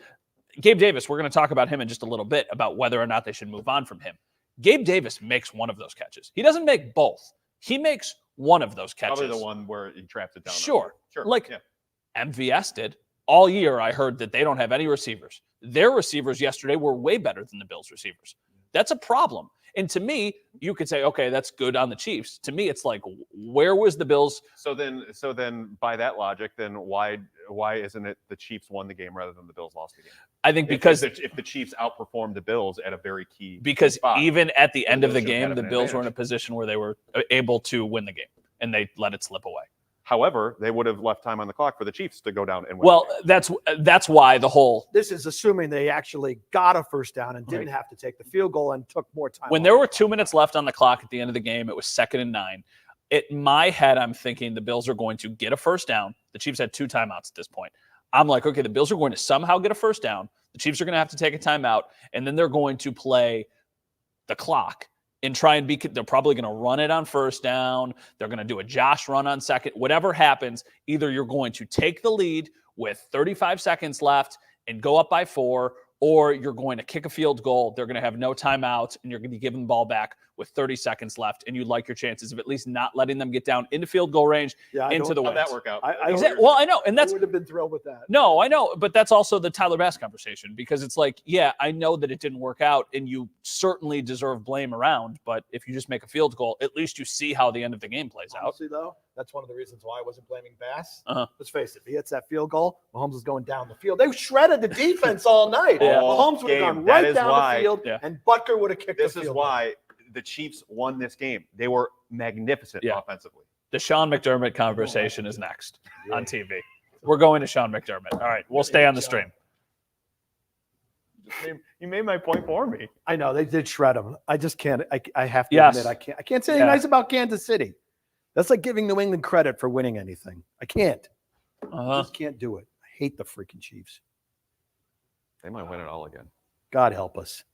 Gabe Davis, we're going to talk about him in just a little bit about whether or not they should move on from him. Gabe Davis makes one of those catches. He doesn't make both. He makes one of those catches. Probably the one where he traps it down. Sure. Like yeah. MVS did. All year, I heard that they don't have any receivers. Their receivers yesterday were way better than the Bills' receivers. That's a problem. And to me, you could say, okay, that's good on the Chiefs. To me, it's like, where was the Bills? So then, by that logic, then why isn't it the Chiefs won the game rather than the Bills lost the game? I think because if the Chiefs outperformed the Bills at a very key spot, even at the end of the Bills should have game, had the an Bills were in a advantage. position where they were able to win the game, and they let it slip away. However, they would have left time on the clock for the Chiefs to go down and win. Well, that's why the whole This is assuming they actually got a first down and didn't have to take the field goal and took more time. when off. there were 2 minutes left on the clock at the end of the game, it was 2nd and 9. In my head, I'm thinking the Bills are going to get a first down. The Chiefs had 2 timeouts at this point. I'm like, okay, the Bills are going to somehow get a first down. The Chiefs are going to have to take a timeout, and then they're going to play the clock and try and they're probably going to run it on first down. They're going to do a Josh run on second. Whatever happens, either you're going to take the lead with 35 seconds left and go up by 4, or you're going to kick a field goal. They're going to have no timeouts, and you're going to be giving the ball back with 30 seconds left, and you like your chances of at least not letting them get down into field goal range, into the wins. How'd that work out? Well, I know, and I that's would have been thrilled with that. no, I know, but that's also the Tyler Bass conversation, because it's like, yeah, I know that it didn't work out, and you certainly deserve blame around, but if you just make a field goal, at least you see how the end of the game plays out. Honestly, though, that's one of the reasons why I wasn't blaming Bass. Uh-huh. Let's face it, if he hits that field goal, Mahomes is going down the field. They shredded the defense all night. Yeah. Mahomes would have Game. gone That right is down why- the field, Yeah. and Butker would have kicked This the is field. why the Chiefs won this game. They were magnificent Yeah. offensively. The Sean McDermott conversation is next on TV. We're going to Sean McDermott. All right, we'll stay on the stream. You made my point for me. I know they did shred him. I just can't. I have to Yes. admit, I can't say anything Yeah. nice about Kansas City. That's like giving New England credit for winning anything. I can't. I Uh-huh. just can't do it. I hate the freaking Chiefs. They might win it all again. God help us.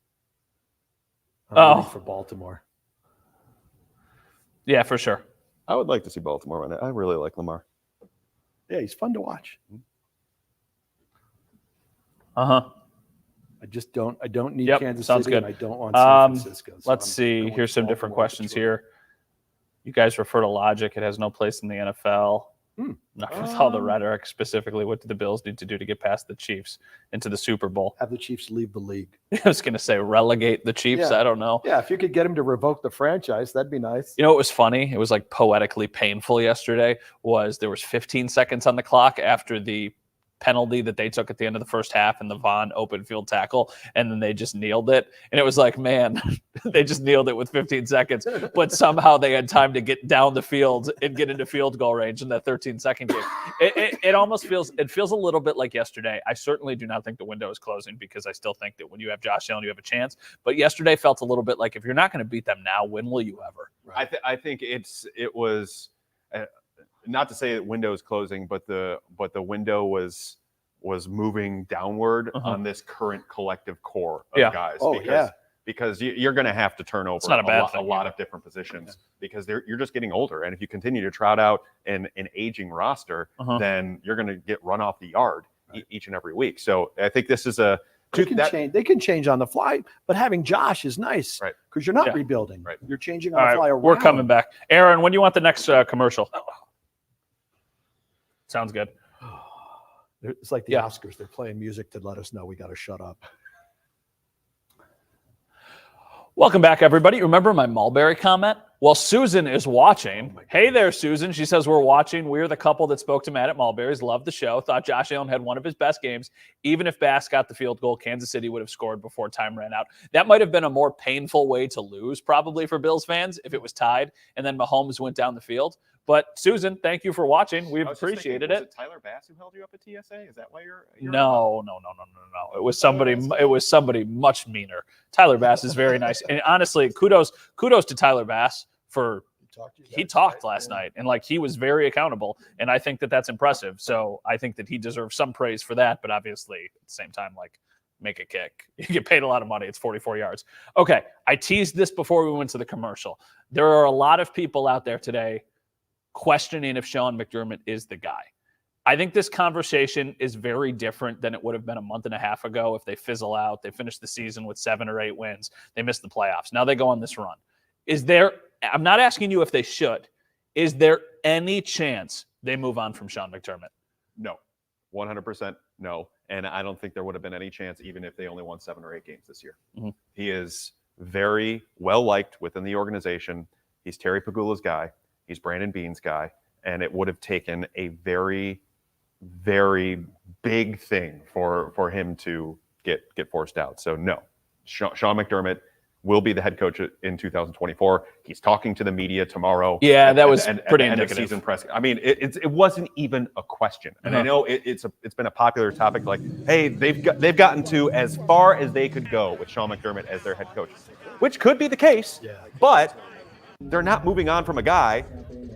I'm Oh. rooting for Baltimore. Yeah, for sure. I would like to see Baltimore win it. I really like Lamar. Yeah, he's fun to watch. Uh-huh. I just don't. I don't need Yep, Kansas sounds City, good. and I don't want San Francisco. So Let's I'm see. going Here's some different Baltimore, questions Detroit. here. You guys refer to logic. It has no place in the NFL. Not with all the rhetoric. Specifically, what do the Bills need to do to get past the Chiefs into the Super Bowl? Have the Chiefs leave the league. I was going to say relegate the Chiefs. Yeah. I don't know. Yeah, if you could get him to revoke the franchise, that'd be nice. You know what was funny? It was like poetically painful yesterday. Was there was 15 seconds on the clock after the penalty that they took at the end of the first half and the Vaughn open field tackle, and then they just kneeled it. And it was like, man, they just kneeled it with 15 seconds, but somehow they had time to get down the field and get into field goal range in that 13-second game. It almost feels a little bit like yesterday. I certainly do not think the window is closing, because I still think that when you have Josh Allen, you have a chance. But yesterday felt a little bit like, if you're not going to beat them now, when will you ever? I think it was not to say that window is closing, but the window was moving downward on this current collective core of guys. Because you're going to have to turn over It's not a bad thing, a lot of different positions because you're just getting older. And if you continue to trot out an aging roster, then you're going to get run off the yard each and every week. So I think this is They can change on the fly, but having Josh is nice, right? Because you're not rebuilding. Right. You're changing on All the right, fly around. we're coming back. Aaron, when do you want the next commercial? Sounds good. It's like the Oscars. They're playing music to let us know we got to shut up. Welcome back, everybody. Remember my mulberry comment? Well, Susan is watching. Hey there, Susan. She says we're watching. We're the couple that spoke to Matt at Mulberry's. Loved the show. Thought Josh Allen had one of his best games. Even if Bass got the field goal, Kansas City would have scored before time ran out. That might have been a more painful way to lose, probably, for Bills fans, if it was tied and then Mahomes went down the field. But Susan, thank you for watching. We've appreciated it. Was it Tyler Bass who held you up at TSA? Is that why you're No. It was somebody much meaner. Tyler Bass is very nice. And honestly, kudos to Tyler Bass for he talked last night, and like he was very accountable, and I think that that's impressive. So I think that he deserves some praise for that, but obviously at the same time, like, make a kick. You get paid a lot of money. It's 44 yards. Okay, I teased this before we went to the commercial. There are a lot of people out there today questioning if Sean McDermott is the guy. I think this conversation is very different than it would have been a month and a half ago if they fizzle out. They finish the season with 7 or 8 wins. They miss the playoffs. Now they go on this run. Is there I'm not asking you if they should. Is there any chance they move on from Sean McDermott? No, 100% no. And I don't think there would have been any chance even if they only won 7 or 8 games this year. Mm-hmm. He is very well liked within the organization. He's Terry Pagula's guy. He's Brandon Beane's guy. And it would have taken a very, very big thing for him to get forced out. So no, Sean McDermott will be the head coach in 2024. He's talking to the media tomorrow. Yeah, that was pretty end of indicative. season press. I mean, it wasn't even a question. And I know it's been a popular topic. Like, hey, they've gotten to as far as they could go with Sean McDermott as their head coach, which could be the case. Yeah. But they're not moving on from a guy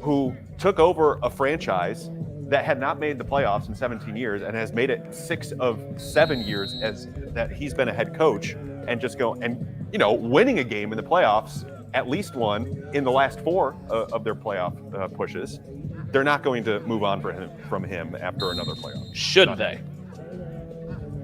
who took over a franchise that had not made the playoffs in 17 years and has made it 6 of 7 years as that he's been a head coach, and just winning a game in the playoffs, at least one in the last 4 of their playoff pushes. They're not going to move on from him after another playoff. Should they?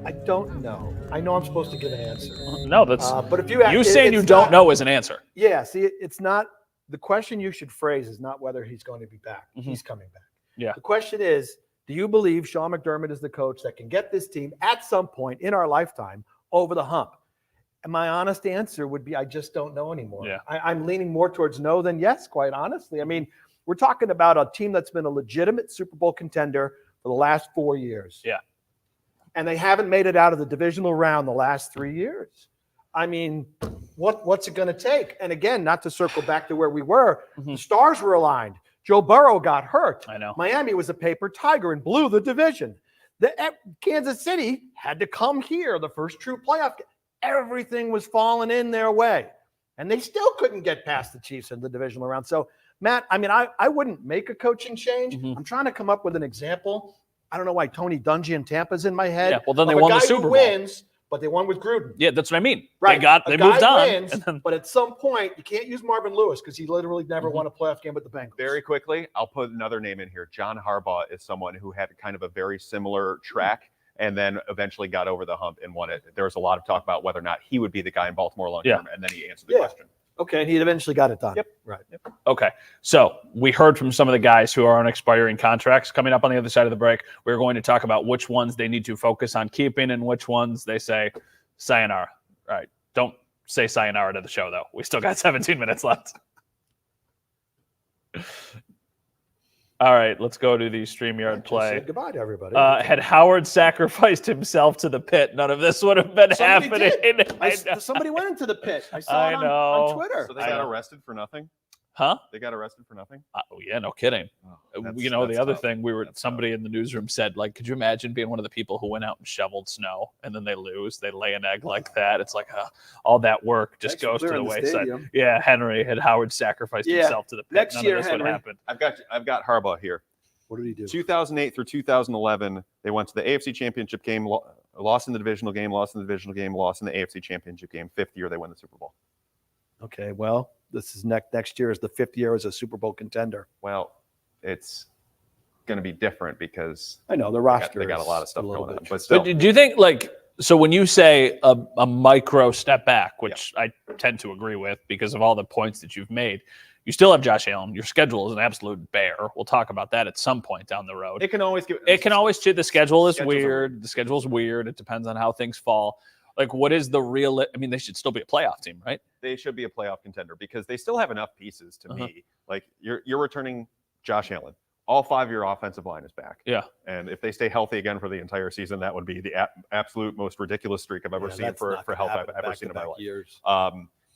I don't know. I know I'm supposed to give an answer. No, that's. But if you saying you don't know is an answer. Yeah. See, it's not the question you should phrase is not whether he's going to be back. Mm-hmm. He's coming back. Yeah. The question is, do you believe Sean McDermott is the coach that can get this team at some point in our lifetime over the hump? And my honest answer would be, I just don't know anymore. Yeah. I'm leaning more towards no than yes, quite honestly. I mean, we're talking about a team that's been a legitimate Super Bowl contender for the last 4 years. Yeah. And they haven't made it out of the divisional round the last 3 years. I mean, what's it going to take? And again, not to circle back to where we were, the stars were aligned. Joe Burrow got hurt. I know. Miami was a paper tiger and blew the division. Kansas City had to come here, the first true playoff game. Everything was falling in their way. And they still couldn't get past the Chiefs in the divisional round. So, Matt, I mean, I wouldn't make a coaching change. Mm-hmm. I'm trying to come up with an example. I don't know why Tony Dungy in Tampa's in my head. Yeah, well, then they of a won the guy Super who Bowl. Wins, but they won with Gruden. Yeah, that's what I mean. Right. They A moved guy on. wins, and then, but at some point, you can't use Marvin Lewis because he literally never won a playoff game with the Bengals. Very quickly, I'll put another name in here. John Harbaugh is someone who had kind of a very similar track and then eventually got over the hump and won it. There was a lot of talk about whether or not he would be the guy in Baltimore long term, and then he answered the question. Okay, and he eventually got it done. Yep. Right. Okay, so we heard from some of the guys who are on expiring contracts. Coming up on the other side of the break, we're going to talk about which ones they need to focus on keeping and which ones they say sayonara. All right, don't say sayonara to the show, though. We still got 17 minutes left. All right, let's go to the StreamYard play. Said goodbye to everybody. Had Howard sacrificed himself to the pit, none of this would have been Somebody happening. did. Somebody went into the pit. I saw it I know. on Twitter. So they got arrested for nothing? Huh? They got arrested for nothing? Oh yeah, no kidding. That's The other tough. thing, That's somebody in the newsroom said, like, could you imagine being one of the people who went out and shoveled snow and then they lose, they lay an egg like that? It's like all that work just Thanks for goes to the clearing the wayside. stadium. Yeah, had Howard sacrificed Yeah. himself to the pit. Next None year, of this would Henry. happen. I've got Harbaugh here. What did he do? 2008 through 2011, they went to the AFC Championship game, lost in the divisional game, lost in the divisional game, lost in the AFC Championship game. 5th year, they win the Super Bowl. Okay, well, this is next year is the 5th year as a Super Bowl contender. Well, it's going to be different because I know the roster. they got a lot of is stuff little going on. bit But still, But do you think, so when you say a micro step back, which I tend to agree with because of all the points that you've made, you still have Josh Allen. Your schedule is an absolute bear. We'll talk about that at some point down the road. it can always give. The schedule is Schedules are weird. The schedule is weird. It depends on how things fall. Like, what is the real? I mean, they should still be a playoff team, right? They should be a playoff contender because they still have enough pieces to me. Like you're returning Josh Allen. All 5 of your offensive line is back. Yeah. And if they stay healthy again for the entire season, that would be the absolute most ridiculous streak I've ever seen for health I've ever seen in my life. Years.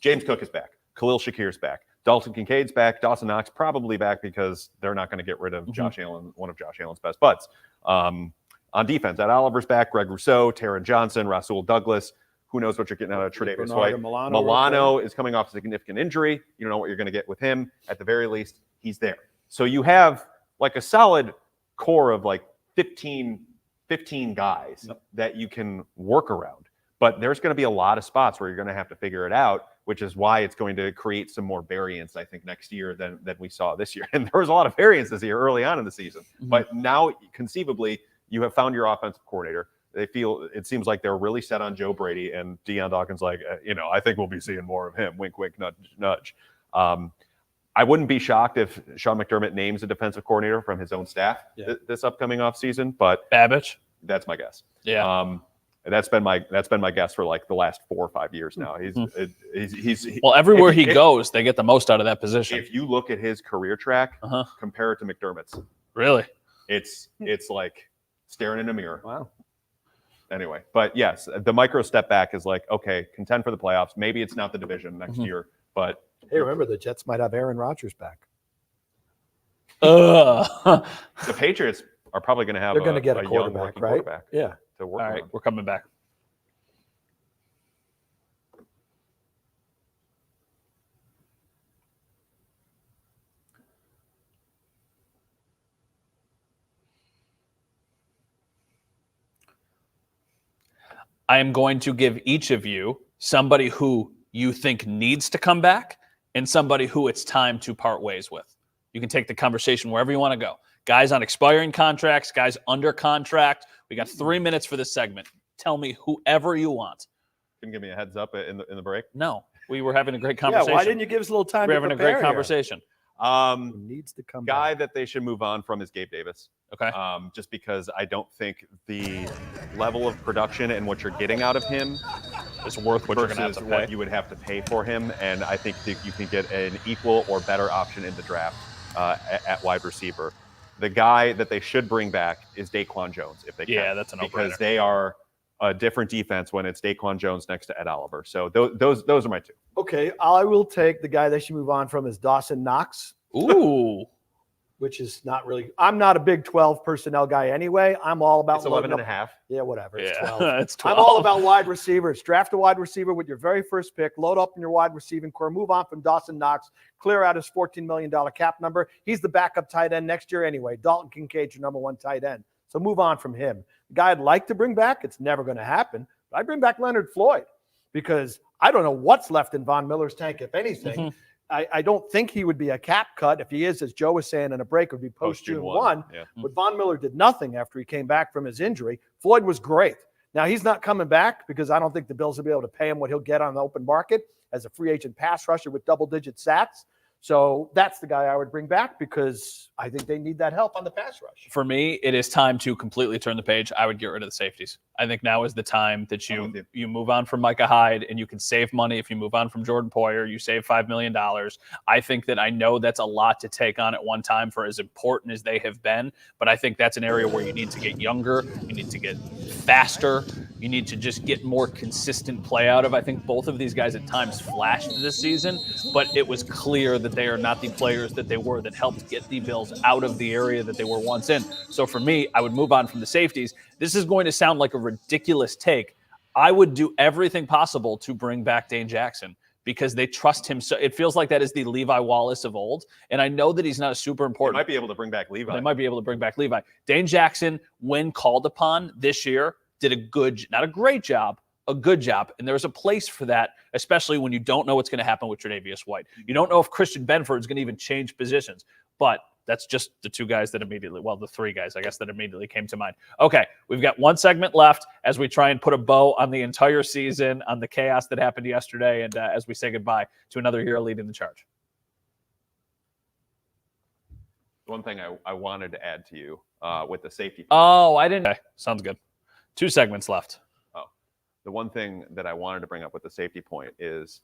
James Cook is back. Khalil Shakir's back. Dalton Kincaid's back. Dawson Knox probably back because they're not going to get rid of Josh Allen, one of Josh Allen's best buds. On defense, Ed Oliver's back. Greg Rousseau, Taron Johnson, Rasul Douglas. Who knows what you're getting out of Tre'Davious White? Milano is coming off a significant injury. You don't know what you're going to get with him. At the very least, he's there. So you have like a solid core of like 15 guys that you can work around. But there's going to be a lot of spots where you're going to have to figure it out, which is why it's going to create some more variance, I think, next year than we saw this year. And there was a lot of variance this year early on in the season. But now, conceivably, you have found your offensive coordinator. It seems like they're really set on Joe Brady, and Deion Dawkins like, I think we'll be seeing more of him. Wink, wink, nudge, nudge. I wouldn't be shocked if Sean McDermott names a defensive coordinator from his own staff this upcoming offseason, but Babbage. that's my guess. Yeah. That's been my guess for like the last 4 or 5 years now. Well, everywhere he goes, they get the most out of that position. If you look at his career track, compare it to McDermott's. Really? It's like staring in a mirror. Wow. Anyway, but yes, the micro step back is like, okay, contend for the playoffs. Maybe it's not the division next year, but Hey, remember the Jets might have Aaron Rodgers back. the Patriots are probably going to have They're going to get a young quarterback, rookie right? quarterback Yeah. to work All right, on. we're coming back. I am going to give each of you somebody who you think needs to come back and somebody who it's time to part ways with. You can take the conversation wherever you want to go. Guys on expiring contracts, guys under contract. We got 3 minutes for this segment. Tell me whoever you want. Can you give me a heads up in the break? No, we were having a great conversation. Yeah, why didn't you give us a little time We're to having a prepare great here? conversation. Who needs to come Guy back? that they should move on from is Gabe Davis. Okay. Just because I don't think the level of production and what you're getting out of him It's worth what you're going to have versus to pay. what you would have to pay for him, and I think that you can get an equal or better option in the draft at wide receiver. The guy that they should bring back is Daquan Jones if they can. Yeah, that's a no-brainer. Because they are a different defense when it's Daquan Jones next to Ed Oliver. So those are my two. Okay, I will take the guy they should move on from is Dawson Knox, Ooh. which is not really – I'm not a Big 12 personnel guy anyway. I'm all about It's 11 and loading a up- half. Yeah, whatever. It's Yeah, 12. it's 12. I'm all about wide receivers. Draft a wide receiver with your very first pick. Load up in your wide receiving core. Move on from Dawson Knox. Clear out his $14 million cap number. He's the backup tight end next year anyway. Dalton Kincaid's your number 1 tight end. So move on from him. The guy I'd like to bring back, it's never going to happen. But I bring back Leonard Floyd because I don't know what's left in Von Miller's tank, if anything. I don't think he would be a cap cut. If he is, as Joe was saying in a break, it would be post-June 1. Yeah. But Von Miller did nothing after he came back from his injury. Floyd was great. Now, he's not coming back because I don't think the Bills will be able to pay him what he'll get on the open market as a free agent pass rusher with double-digit sacks. So that's the guy I would bring back because I think they need that help on the pass rush. For me, it is time to completely turn the page. I would get rid of the safeties. I think now is the time that you move on from Micah Hyde and you can save money. If you move on from Jordan Poyer, you save $5 million. I think that I know that's a lot to take on at one time for as important as they have been, but I think that's an area where you need to get younger. You need to get faster. You need to just get more consistent play out of. I think both of these guys at times flashed this season, but it was clear that they are not the players that they were that helped get the Bills out of the area that they were once in. So for me, I would move on from the safeties. This is going to sound like a ridiculous take. I would do everything possible to bring back Dane Jackson because they trust him. So it feels like that is the Levi Wallace of old. And I know that he's not a super They important. might be able to bring back Levi. They might be able to bring back Levi. Dane Jackson, when called upon this year, did a good, not a great job, a good job. And there's a place for that, especially when you don't know what's going to happen with Tre'Davious White. You don't know if Christian Benford is going to even change positions. But that's just the two guys that immediately, well, the three guys, I guess, that immediately came to mind. Okay, we've got one segment left as we try and put a bow on the entire season, on the chaos that happened yesterday, and as we say goodbye to another hero leading the charge. One thing I wanted to add to you with the safety. Oh, I didn't. Okay, sounds good. 2 segments left. The one thing that I wanted to bring up with the safety point is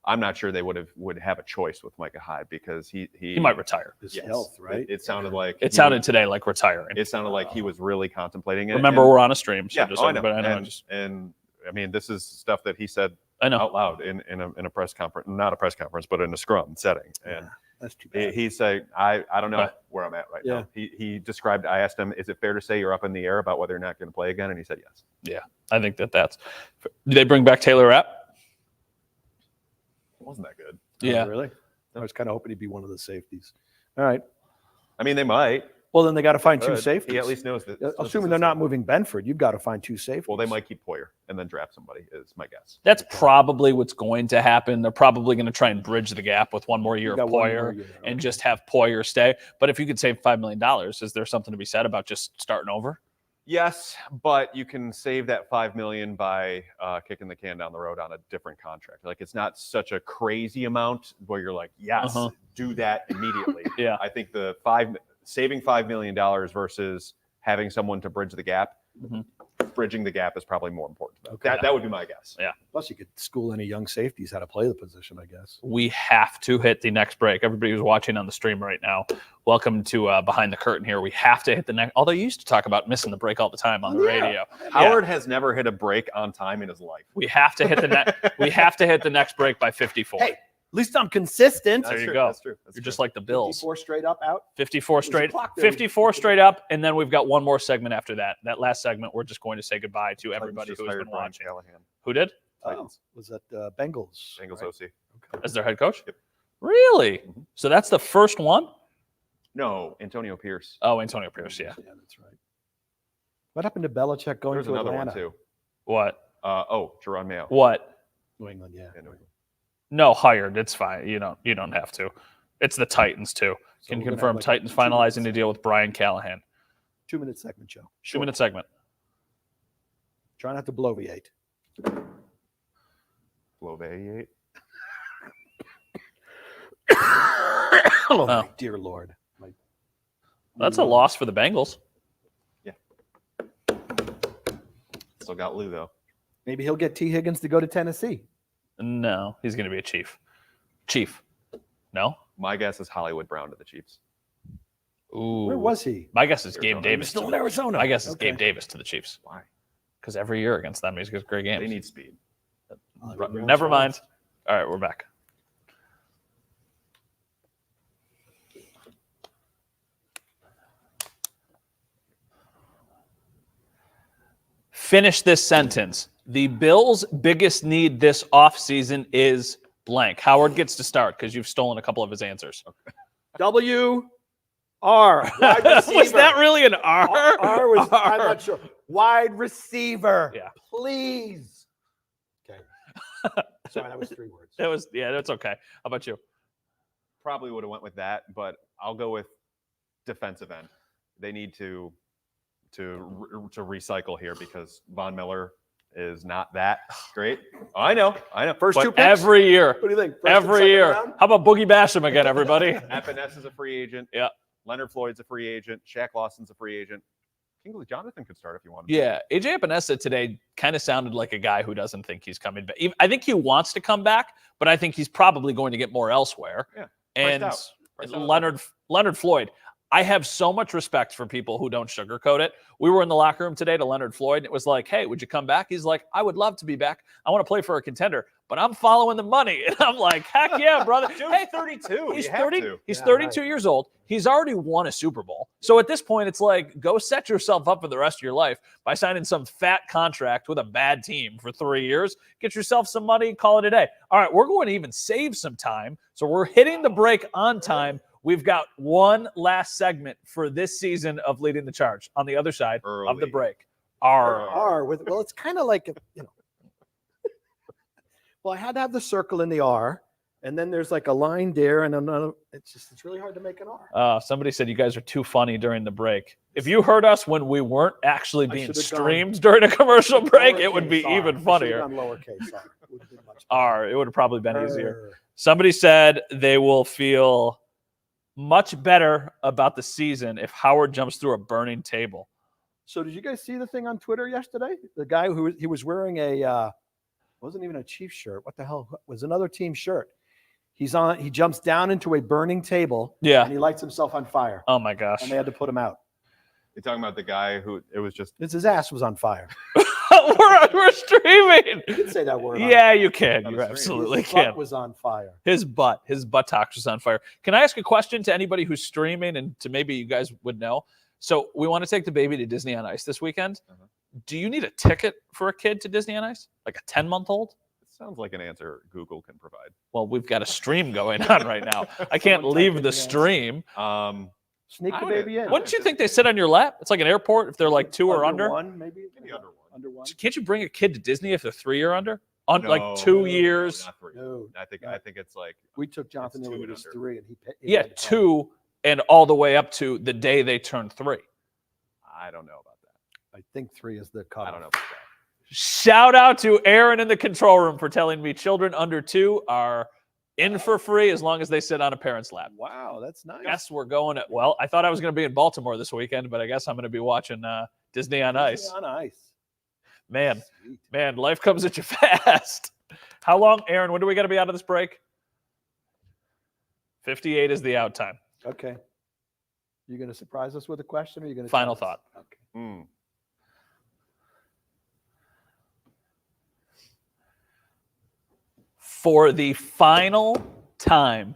I'm not sure they would have a choice with Micah Hyde because he might retire. His health, right? It sounded like It sounded today like retiring. It sounded like he was really contemplating it. Remember, we're on a stream, so Yeah, just I know. but I know. And I mean, this is stuff that he said I know. out loud in a press conference, not a press conference, but in a scrum setting. And That's too bad. he said, I don't know Right. where I'm at right Yeah. now. He described, I asked him, is it fair to say you're up in the air about whether or not going to play again? And he said yes. Yeah, I think that's. Did they bring back Taylor Rapp? It wasn't that good. Yeah. Oh, really? I was kind of hoping he'd be one of the safeties. All right. I mean, they might. Well, then they got to find 2 Good. safeties. He at least knows that. Assuming they're not moving Benford, you've got to find 2 safeties. Well, they might keep Poyer and then draft somebody, is my guess. That's probably what's going to happen. They're probably going to try and bridge the gap with one more year You of got one Poyer more year, okay. and just have Poyer stay. But if you could save $5 million, is there something to be said about just starting over? Yes, but you can save that $5 million by kicking the can down the road on a different contract. Like, it's not such a crazy amount where you're like, yes, do that immediately. Yeah. I think saving $5 million versus having someone to bridge the gap, bridging the gap is probably more important. Okay. That would be my guess. Yeah. Plus, you could school any young safeties how to play the position, I guess. We have to hit the next break. Everybody who's watching on the stream right now, welcome to Behind the Curtain here. We have to hit the next. Although you used to talk about missing the break all the time on the radio. Howard has never hit a break on time in his life. We have to hit the we have to hit the next break by 54. Hey, at least I'm consistent. There you go. That's true. You're just like the Bills. 54 straight up out. 54 straight, clock there. 54 straight up, and then we've got one more segment after that. That last segment, we're just going to say goodbye to everybody who has been watching. Callahan. Who did? Was that Bengals? Bengals right? OC. As their head coach? Yep. Really? So that's the first one? No, Antonio Pierce. Oh, Antonio Pierce, yeah. Yeah, that's right. What happened to Belichick going There's to another Atlanta? one too. What? Jerron Mayo. What? New England, yeah. Yeah, New England. No, hired. It's fine. You don't have to. It's the Titans too. So Can we're gonna confirm have like Titans 2 finalizing the minutes. deal with Brian Callahan. 2-minute segment, Joe. 2-minute segment. Try not to bloviate. Bloviate. Oh, my dear Lord. That's a loss for the Bengals. Still got Lou though. Maybe he'll get T. Higgins to go to Tennessee. No, he's going to be a Chief. Chief. No? My guess is Hollywood Brown to the Chiefs. Ooh. Where was he? My guess is Gabe Arizona. Davis. Still in Arizona. My guess is Okay. Gabe Davis to the Chiefs. Why? Because every year against them, he's got great games. They need speed. Never mind. All right, we're back. Finish this sentence. The Bills' biggest need this offseason is blank. Howard gets to start because you've stolen a couple of his answers. W-R. Wide receiver. Was that really an R? R was, I'm R. not sure. Wide receiver. Yeah. Please. Okay. Sorry, that was 3 words. That's okay. How about you? Probably would have went with that, but I'll go with defensive end. They need to recycle here because Von Miller is not that great. Oh, I know. First But 2 picks? every year. What do you think? First and Every second year. round? How about Boogie Basham again, everybody? Epinesa is a free agent. Yeah. Leonard Floyd's a free agent. Shaq Lawson's a free agent. Kingsley Jonathan could start if you wanted. Yeah, AJ Epinesa today kind of sounded like a guy who doesn't think he's coming back. I think he wants to come back, but I think he's probably going to get more elsewhere. Yeah, and Priced out. Leonard Floyd. I have so much respect for people who don't sugarcoat it. We were in the locker room today to Leonard Floyd, and it was like, hey, would you come back? He's like, I would love to be back. I want to play for a contender, but I'm following the money. And I'm like, heck yeah, brother. Dude's 32. He's You have 30. to. He's Yeah, 32 right. years old. He's already won a Super Bowl. So at this point, it's like, go set yourself up for the rest of your life by signing some fat contract with a bad team for 3 years. Get yourself some money, call it a day. All right, we're going to even save some time. So we're hitting the break on time. We've got one last segment for this season of Leading the Charge on the other side of the Early. break. R with, well, it's kind of like, well, I had to have the circle in the R, and then there's like a line there and another. It's really hard to make an R. Somebody said you guys are too funny during the break. If you heard us when we weren't actually being should've streamed during a commercial break, it would be Lowercase R. even I should've funnier. done lowercase R. It would've been much better. R, it would have probably been easier. R. Somebody said they will feel much better about the season if Howard jumps through a burning table. So did you guys see the thing on Twitter yesterday? The guy who he was wearing a wasn't even a Chiefs shirt. What the hell was another team shirt? He jumps down into a burning table Yeah. and he lights himself on fire. Oh my gosh. And they had to put him out. You're talking about the guy who it was just His ass was on fire. we're streaming. You can say that word. on Yeah, you can. on You the stream. absolutely His butt can. was on fire. His buttocks was on fire. Can I ask a question to anybody who's streaming and to maybe you guys would know? So we want to take the baby to Disney on Ice this weekend. Uh-huh. Do you need a ticket for a kid to Disney on Ice? Like a 10-month-old? it sounds like an answer Google can provide. Well, we've got a stream going on right now. I can't Someone leave type the in the answer. stream. Sneak I the would- baby in. Wouldn't you think they sit on your lap? It's like an airport if they're like 2 or under. One, maybe. Maybe under one. Under one. Can't you bring a kid to Disney if they're 3 or under? On No, like 2 no, years? not 3. No, I think no. it's like We took Jonathan It's when 2 he and was under. 3, and he Yeah, had to come. 2 and all the way up to the day they turned 3. I don't know about that. I think 3 is the cutoff. I don't know. About Shout out to Aaron in the control room for telling me children under 2 are in for free as long as they sit on a parent's lap. Wow, that's nice. Guess we're going at, well, I thought I was going to be in Baltimore this weekend, but I guess I'm going to be watching Disney on Ice. Disney on Ice. Man, Sweet. man, life comes at you fast. How long, Aaron, when do we got to be out of this break? 58 is the out time. Okay. You going to surprise us with a question, or are you going to Final thought. Okay. that. For the final time,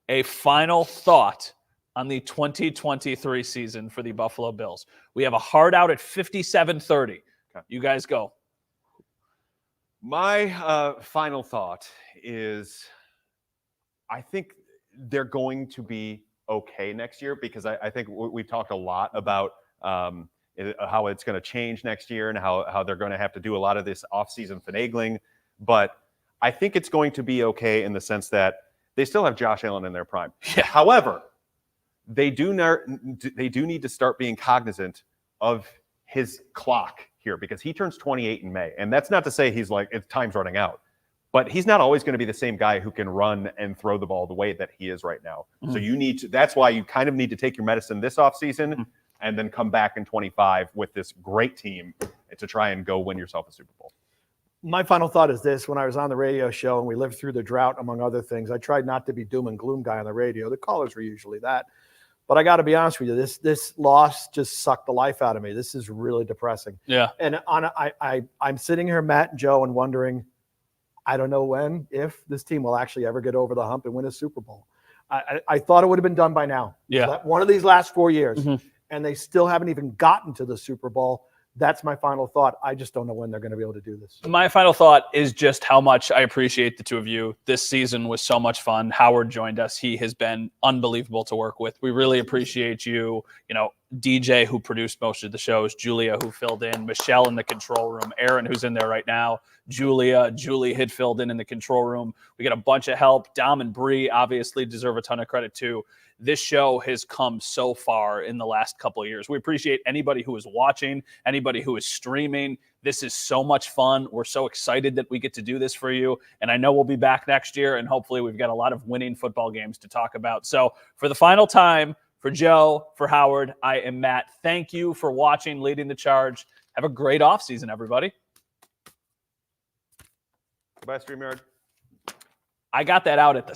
a final thought on the 2023 season for the Buffalo Bills. We have a hard out at 57:30. Okay. You guys go. My final thought is I think they're going to be okay next year, because I think we've talked a lot about how it's going to change next year and how they're going to have to do a lot of this offseason finagling. But I think it's going to be okay in the sense that they still have Josh Allen in their prime. Yeah. However, they do need to start being cognizant of his clock here, because he turns 28 in May. And that's not to say he's like, time's running out. But he's not always going to be the same guy who can run and throw the ball the way that he is right now. Mm-hmm. So you need to, that's why you kind of need to take your medicine this offseason and then come back in 25 with this great team to try and go win yourself a Super Bowl. My final thought is this. When I was on the radio show and we lived through the drought, among other things, I tried not to be doom and gloom guy on the radio. The callers were usually that. But I got to be honest with you, this loss just sucked the life out of me. This is really depressing. Yeah. And I'm sitting here, Matt and Joe, and wondering, I don't know when, if this team will actually ever get over the hump and win a Super Bowl. I thought it would have been done by now. Yeah. One of these last 4 years, Mhm. and they still haven't even gotten to the Super Bowl. That's my final thought. I just don't know when they're going to be able to do this. My final thought is just how much I appreciate the two of you. This season was so much fun. Howard joined us. He has been unbelievable to work with. We really appreciate you. You know, DJ, who produced most of the shows, Julia, who filled in, Michelle in the control room, Aaron, who's in there right now, Julie had filled in the control room. We got a bunch of help. Dom and Bree obviously deserve a ton of credit too. This show has come so far in the last couple of years. We appreciate anybody who is watching, anybody who is streaming. This is so much fun. We're so excited that we get to do this for you. And I know we'll be back next year, and hopefully we've got a lot of winning football games to talk about. So for the final time, for Joe, for Howard, I am Matt. Thank you for watching, leading the charge. Have a great offseason, everybody. Goodbye, StreamYard. I got that out at the